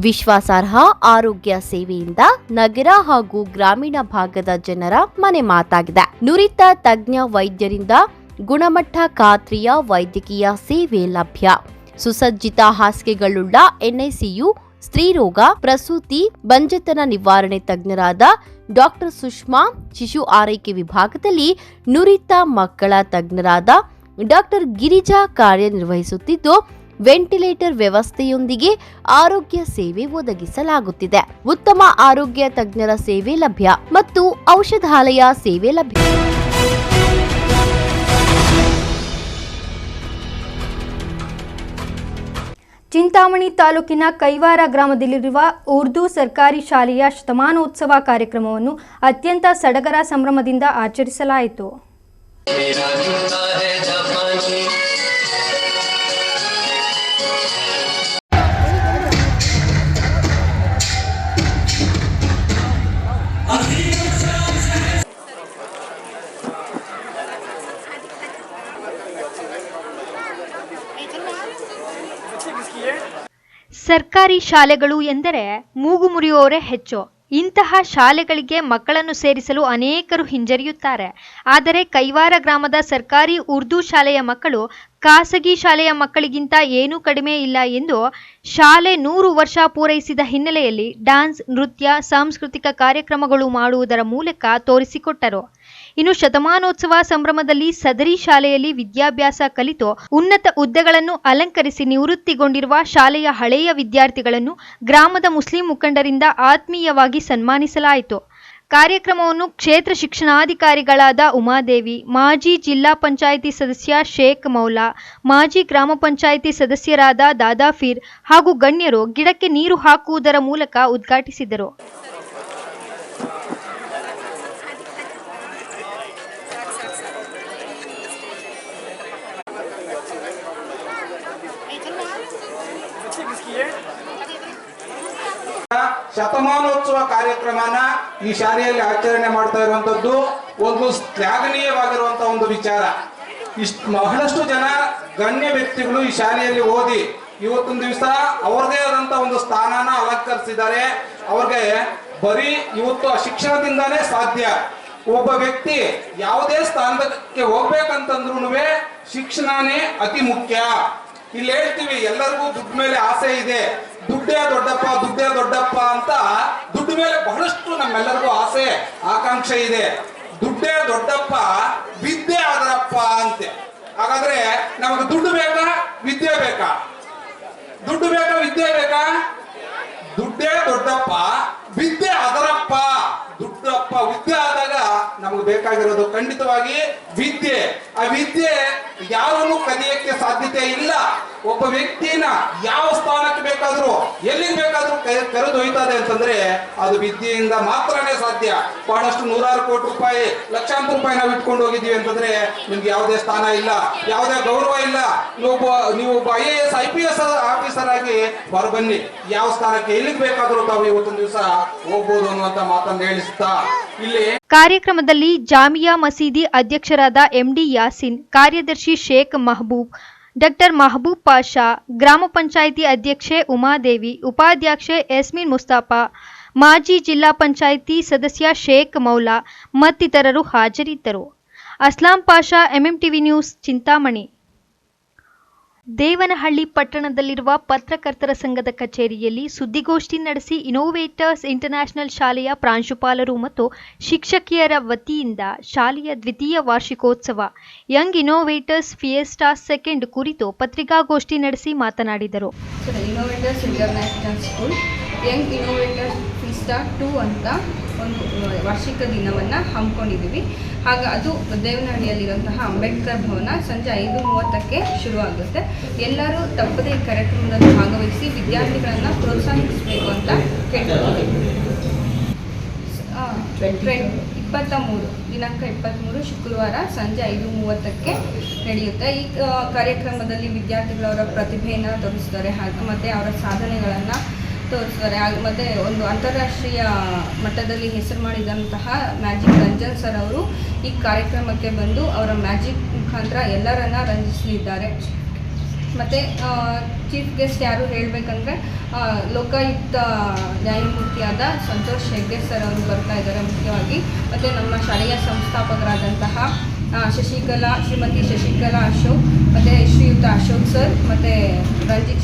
ವಿಶ್ವಾಸಾರ್ಹ ಆರೋಗ್ಯ ಸೇವೆಯಿಂದ ನಗರ ಹಾಗೂ ಗ್ರಾಮೀಣ ಭಾಗದ ಜನರ ಮನೆ ಮಾತಾಗಿದೆ. ನುರಿತ ತಜ್ಞ ವೈದ್ಯರಿಂದ ಗುಣಮಟ್ಟ ಖಾತ್ರಿಯ ವೈದ್ಯಕೀಯ ಸೇವೆ ಲಭ್ಯ. ಸುಸಜ್ಜಿತ ಹಾಸಿಗೆಗಳುಳ್ಳ NICU, ಸ್ತ್ರೀರೋಗ, ಪ್ರಸೂತಿ, ಬಂಜೆತನ ನಿವಾರಣೆ ತಜ್ಞರಾದ ಡಾಕ್ಟರ್ ಸುಷ್ಮಾ, ಶಿಶು ಆರೈಕೆ ವಿಭಾಗದಲ್ಲಿ ನುರಿತ ಮಕ್ಕಳ ತಜ್ಞರಾದ ಡಾಕ್ಟರ್ ಗಿರಿಜಾ ಕಾರ್ಯನಿರ್ವಹಿಸುತ್ತಿದ್ದು, ವೆಂಟಿಲೇಟರ್ ವ್ಯವಸ್ಥೆಯೊಂದಿಗೆ ಆರೋಗ್ಯ ಸೇವೆ ಒದಗಿಸಲಾಗುತ್ತಿದೆ. ಉತ್ತಮ ಆರೋಗ್ಯ ತಜ್ಞರ ಸೇವೆ ಲಭ್ಯ ಮತ್ತು ಔಷಧಾಲಯ ಸೇವೆ ಲಭ್ಯ. ಚಿಂತಾಮಣಿ ತಾಲೂಕಿನ ಕೈವಾರ ಗ್ರಾಮದಲ್ಲಿರುವ ಉರ್ದು ಸರ್ಕಾರಿ ಶಾಲೆಯ ಶತಮಾನೋತ್ಸವ ಕಾರ್ಯಕ್ರಮವನ್ನು ಅತ್ಯಂತ ಸಡಗರ ಸಂಭ್ರಮದಿಂದ ಆಚರಿಸಲಾಯಿತು. ಸರ್ಕಾರಿ ಶಾಲೆಗಳು ಎಂದರೆ ಮೂಗು ಮುರಿಯುವವರೇ ಹೆಚ್ಚು. ಇಂತಹ ಶಾಲೆಗಳಿಗೆ ಮಕ್ಕಳನ್ನು ಸೇರಿಸಲು ಅನೇಕರು ಹಿಂಜರಿಯುತ್ತಾರೆ. ಆದರೆ ಕೈವಾರ ಗ್ರಾಮದ ಸರ್ಕಾರಿ ಉರ್ದು ಶಾಲೆಯ ಮಕ್ಕಳು ಖಾಸಗಿ ಶಾಲೆಯ ಮಕ್ಕಳಿಗಿಂತ ಏನೂ ಕಡಿಮೆ ಇಲ್ಲ ಎಂದು ಶಾಲೆ 100 ವರ್ಷ ಪೂರೈಸಿದ ಹಿನ್ನೆಲೆಯಲ್ಲಿ ಡ್ಯಾನ್ಸ್, ನೃತ್ಯ, ಸಾಂಸ್ಕೃತಿಕ ಕಾರ್ಯಕ್ರಮಗಳು ಮಾಡುವುದರ ಮೂಲಕ ತೋರಿಸಿಕೊಟ್ಟರು. ಇನ್ನು ಶತಮಾನೋತ್ಸವ ಸಂಭ್ರಮದಲ್ಲಿ ಸದರಿ ಶಾಲೆಯಲ್ಲಿ ವಿದ್ಯಾಭ್ಯಾಸ ಕಲಿತು ಉನ್ನತ ಹುದ್ದೆಗಳನ್ನು ಅಲಂಕರಿಸಿ ನಿವೃತ್ತಿಗೊಂಡಿರುವ ಶಾಲೆಯ ಹಳೆಯ ವಿದ್ಯಾರ್ಥಿಗಳನ್ನು ಗ್ರಾಮದ ಮುಸ್ಲಿಂ ಮುಖಂಡರಿಂದ ಆತ್ಮೀಯವಾಗಿ ಸನ್ಮಾನಿಸಲಾಯಿತು. ಕಾರ್ಯಕ್ರಮವನ್ನು ಕ್ಷೇತ್ರ ಶಿಕ್ಷಣಾಧಿಕಾರಿಗಳಾದ ಉಮಾದೇವಿ, ಮಾಜಿ ಜಿಲ್ಲಾ ಪಂಚಾಯಿತಿ ಸದಸ್ಯ ಶೇಖ್ ಮೌಲಾ, ಮಾಜಿ ಗ್ರಾಮ ಪಂಚಾಯಿತಿ ಸದಸ್ಯರಾದ ದಾದಾಫೀರ್ ಹಾಗೂ ಗಣ್ಯರು ಗಿಡಕ್ಕೆ ನೀರು ಹಾಕುವುದರ ಮೂಲಕ ಉದ್ಘಾಟಿಸಿದರು. ಶತಮಾನೋತ್ಸವ ಕಾರ್ಯಕ್ರಮನ ಈ ಶಾಲೆಯಲ್ಲಿ ಆಚರಣೆ ಮಾಡ್ತಾ ಇರುವಂತದ್ದು ಒಂದು ಶ್ಲಾಘನೀಯವಾಗಿರುವಂತಹ ಒಂದು ವಿಚಾರ. ಬಹಳಷ್ಟು ಜನ ಗಣ್ಯ ವ್ಯಕ್ತಿಗಳು ಈ ಶಾಲೆಯಲ್ಲಿ ಓದಿ ಇವತ್ತೊಂದು ದಿವಸ ಅವರದೇ ಆದಂತ ಒಂದು ಸ್ಥಾನನ ಅಲಂಕರಿಸಿದ್ದಾರೆ. ಅವ್ರಿಗೆ ಬರೀ ಇವತ್ತು ಶಿಕ್ಷಣದಿಂದಾನೇ ಸಾಧ್ಯ. ಒಬ್ಬ ವ್ಯಕ್ತಿ ಯಾವುದೇ ಸ್ಥಾನಕ್ಕೆ ಹೋಗ್ಬೇಕಂತಂದ್ರೂ ಶಿಕ್ಷಣನೇ ಅತಿ ಮುಖ್ಯ. ಇಲ್ಲಿ ಹೇಳ್ತೀವಿ ಎಲ್ಲರಿಗೂ ದುಡ್ಡು ಮೇಲೆ ಆಸೆ ಇದೆ, ದುಡ್ಡೇ ದೊಡ್ಡಪ್ಪ, ದುಡ್ಡೇ ದೊಡ್ಡಪ್ಪ ಅಂತ. ದುಡ್ಡು ಮೇಲೆ ಬಹಳಷ್ಟು ನಮ್ಮೆಲ್ಲರಿಗೂ ಆಸೆ, ಆಕಾಂಕ್ಷೆ ಇದೆ. ದುಡ್ಡೇ ದೊಡ್ಡಪ್ಪ, ವಿದ್ಯೆ ಆದರಪ್ಪ ಅಂತೆ. ಹಾಗಾದ್ರೆ ನಮಗೆ ದುಡ್ಡು ಬೇಕಾ, ವಿದ್ಯೆ ಬೇಕಾ? ದುಡ್ಡು ಬೇಕಾ, ವಿದ್ಯೆ ಬೇಕಾ? ದುಡ್ಡೇ ದೊಡ್ಡಪ್ಪ, ವಿದ್ಯೆ ಅದರಪ್ಪ. ದುಡ್ಡಪ್ಪ ವಿದ್ಯೆ ಆದಾಗ ನಮಗೆ ಬೇಕಾಗಿರೋದು ಖಂಡಿತವಾಗಿ ವಿದ್ಯೆ. ಆ ವಿದ್ಯೆ ಯಾರನ್ನು ಕಲಿಯಕ್ಕೆ ಸಾಧ್ಯತೆ ಇಲ್ಲ. ಒಬ್ಬ ವ್ಯಕ್ತಿನ ಯಾವ ಸ್ಥಾನಕ್ಕೆ ಬೇಕಾದ್ರೂ ಎಲ್ಲಿಗೆ ಬೇಕಾದ್ರೂ ಕರೆದೊಯ್ತದೆ ಅಂತಂದ್ರೆ ಅದು ವಿದ್ಯೆಯಿಂದ ಮಾತ್ರನೇ ಸಾಧ್ಯ. ಬಹಳಷ್ಟು ನೂರಾರು ಕೋಟಿ ರೂಪಾಯಿ, ಲಕ್ಷಾಂತರ ರೂಪಾಯಿ ನಾವು ಇಟ್ಕೊಂಡು ಹೋಗಿದ್ದೀವಿ ಅಂತಂದ್ರೆ ನಿಮ್ಗೆ ಯಾವುದೇ ಸ್ಥಾನ ಇಲ್ಲ, ಯಾವುದೇ ಗೌರವ ಇಲ್ಲ. ನೀವು ಒಬ್ಬ IAS IPS ಆಫೀಸರ್ ಆಗಿ ಹೊರಬನ್ನಿ, ಯಾವ ಸ್ಥಾನಕ್ಕೆ ಎಲ್ಲಿಗೆ ಬೇಕಾದ್ರೂ ತಾವು ಇವತ್ತೊಂದು ದಿವಸ ಹೋಗ್ಬೋದು ಅನ್ನುವಂತ ಮಾತನ್ನು ಹೇಳಿಸ್ತಾ ಇಲ್ಲಿ ಕಾರ್ಯಕ್ರಮದಲ್ಲಿ ಜಾಮಿಯಾ ಮಸೀದಿ ಅಧ್ಯಕ್ಷರಾದ MD ಯಾಸಿನ್, ಕಾರ್ಯದರ್ಶಿ ಶೇಖ್ ಮಹಬೂಬ್, ಡಾಕ್ಟರ್ ಮಹಬೂಬ್ ಪಾಷಾ, ಗ್ರಾಮ ಪಂಚಾಯಿತಿ ಅಧ್ಯಕ್ಷೆ ಉಮಾದೇವಿ, ಉಪಾಧ್ಯಕ್ಷೆ ಯಸ್ಮೀನ್ ಮುಸ್ತಾಫಾ, ಮಾಜಿ ಜಿಲ್ಲಾ ಪಂಚಾಯಿತಿ ಸದಸ್ಯ ಶೇಖ್ ಮೌಲಾ ಮತ್ತಿತರರು ಹಾಜರಿದ್ದರು. Aslam Pasha, MMTV news, Chintamani. ದೇವನಹಳ್ಳಿ ಪಟ್ಟಣದಲ್ಲಿರುವ ಪತ್ರಕರ್ತರ ಸಂಘದ ಕಚೇರಿಯಲ್ಲಿ ಸುದ್ದಿಗೋಷ್ಠಿ ನಡೆಸಿ ಇನ್ನೋವೇಟರ್ಸ್ ಇಂಟರ್ನ್ಯಾಷನಲ್ ಶಾಲೆಯ ಪ್ರಾಂಶುಪಾಲರು ಮತ್ತು ಶಿಕ್ಷಕಿಯರ ವತಿಯಿಂದ ಶಾಲೆಯ ದ್ವಿತೀಯ ವಾರ್ಷಿಕೋತ್ಸವ ಯಂಗ್ ಇನ್ನೋವೇಟರ್ಸ್ ಫಿಯೆಸ್ಟಾ ಸೆಕೆಂಡ್ ಕುರಿತು ಪತ್ರಿಕಾಗೋಷ್ಠಿ ನಡೆಸಿ ಮಾತನಾಡಿದರು. Innovators international school Young innovators fiesta 2 ಅಂತ ಒಂದು ವಾರ್ಷಿಕ ದಿನವನ್ನು ಹಮ್ಮಿಕೊಂಡಿದ್ದೀವಿ. ಅದು ದೇವನಹಳ್ಳಿಯಲ್ಲಿರುವಂತಹ ಅಂಬೇಡ್ಕರ್ ಭವನ ಸಂಜೆ 5:30ಕ್ಕೆ ಶುರುವಾಗುತ್ತೆ. ಎಲ್ಲರೂ ತಪ್ಪದೇ ಈ ಕಾರ್ಯಕ್ರಮದಲ್ಲಿ ಭಾಗವಹಿಸಿ ವಿದ್ಯಾರ್ಥಿಗಳನ್ನು ಪ್ರೋತ್ಸಾಹಿಸಬೇಕು ಅಂತ ಕೇಳ್ಕೊಳ್ತೀವಿ. 23 ದಿನಾಂಕ 23 ಶುಕ್ರವಾರ ಸಂಜೆ 5:30ಕ್ಕೆ ನಡೆಯುತ್ತೆ. ಈ ಕಾರ್ಯಕ್ರಮದಲ್ಲಿ ವಿದ್ಯಾರ್ಥಿಗಳವರ ಪ್ರತಿಭೆಯನ್ನು ತೋರಿಸ್ತಾರೆ, ಮತ್ತು ಅವರ ಸಾಧನೆಗಳನ್ನು ತೋರಿಸ್ತಾರೆ. ಮತ್ತು ಒಂದು ಅಂತಾರಾಷ್ಟ್ರೀಯ ಮಟ್ಟದಲ್ಲಿ ಹೆಸರು ಮಾಡಿದಂತಹ ಮ್ಯಾಜಿಕ್ ರಂಜನ್ ಸರ್ ಅವರು ಈ ಕಾರ್ಯಕ್ರಮಕ್ಕೆ ಬಂದು ಅವರ ಮ್ಯಾಜಿಕ್ ಮುಖಾಂತರ ಎಲ್ಲರನ್ನ ರಂಜಿಸಲಿದ್ದಾರೆ. ಮತ್ತು ಚೀಫ್ ಗೆಸ್ಟ್ ಯಾರು ಹೇಳಬೇಕಂದ್ರೆ ಲೋಕಾಯುಕ್ತ ನ್ಯಾಯಮೂರ್ತಿಯಾದ ಸಂತೋಷ್ ಹೆಗ್ಡೆ ಸರ್ ಅವರು ಬರ್ತಾ ಇದ್ದಾರೆ ಮುಖ್ಯವಾಗಿ. ಮತ್ತು ನಮ್ಮ ಶಾಲೆಯ ಸಂಸ್ಥಾಪಕರಾದಂತಹ ಶ್ರೀಮತಿ ಶಶಿಕಲಾ ಅಶೋಕ್, ಮತ್ತು ಶ್ರೀಯುತ ಅಶೋಕ್ ಸರ್, ಮತ್ತು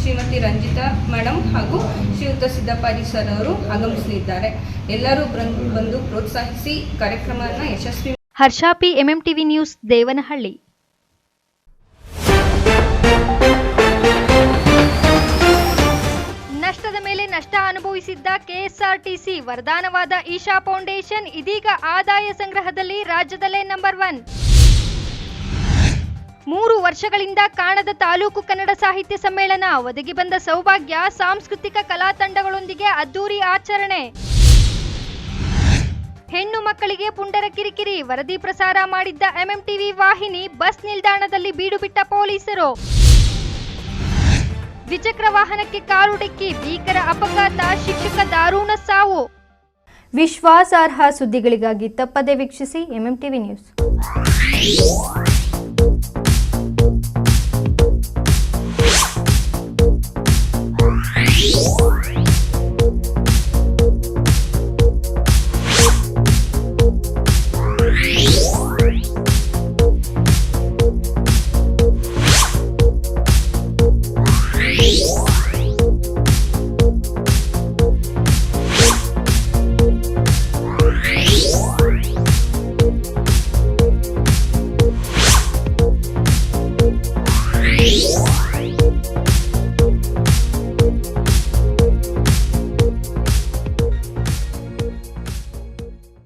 ಶ್ರೀಮತಿ ರಂಜಿತಾ ಮೇಡಮ್ ಹಾಗೂ ಶ್ರೀಯುತ ಸಿದ್ದಪ್ಪಾಜಿ ಸರ್ ಅವರು ಆಗಮಿಸಲಿದ್ದಾರೆ. ಎಲ್ಲರೂ ಬಂದು ಪ್ರೋತ್ಸಾಹಿಸಿ ಕಾರ್ಯಕ್ರಮವನ್ನು ಯಶಸ್ವಿ. ಹರ್ಷಾಪಿ, MMTV ನ್ಯೂಸ್, ದೇವನಹಳ್ಳಿ. ನಷ್ಟದ ಮೇಲೆ ನಷ್ಟ ಅನುಭವಿಸಿದ್ದ KSRTC ವರದಾನವಾದ ಈಶಾ ಫೌಂಡೇಶನ್ ಇದೀಗ ಆದಾಯ ಸಂಗ್ರಹದಲ್ಲಿ ರಾಜ್ಯದಲ್ಲೇ ನಂಬರ್ 1. 3 ವರ್ಷಗಳಿಂದ ಕಾಣದ ತಾಲೂಕು ಕನ್ನಡ ಸಾಹಿತ್ಯ ಸಮ್ಮೇಳನ, ಒದಗಿ ಬಂದ ಸೌಭಾಗ್ಯ, ಸಾಂಸ್ಕೃತಿಕ ಕಲಾ ತಂಡಗಳೊಂದಿಗೆ ಅದ್ದೂರಿ ಆಚರಣೆ. ಹೆಣ್ಣು ಮಕ್ಕಳಿಗೆ ಪುಂಡರ ಕಿರಿಕಿರಿ, ವರದಿ ಪ್ರಸಾರ ಮಾಡಿದ್ದ MMTV ವಾಹಿನಿ, ಬಸ್ ನಿಲ್ದಾಣದಲ್ಲಿ ಬೀಡು ಬಿಟ್ಟ ಪೊಲೀಸರು. ದ್ವಿಚಕ್ರ ವಾಹನಕ್ಕೆ ಕಾರು ಡಿಕ್ಕಿ, ಭೀಕರ ಅಪಘಾತ, ಶಿಕ್ಷಕ ದಾರುಣ ಸಾವು. ವಿಶ್ವಾಸಾರ್ಹ ಸುದ್ದಿಗಳಿಗಾಗಿ ತಪ್ಪದೇ ವೀಕ್ಷಿಸಿ MMTV ನ್ಯೂಸ್.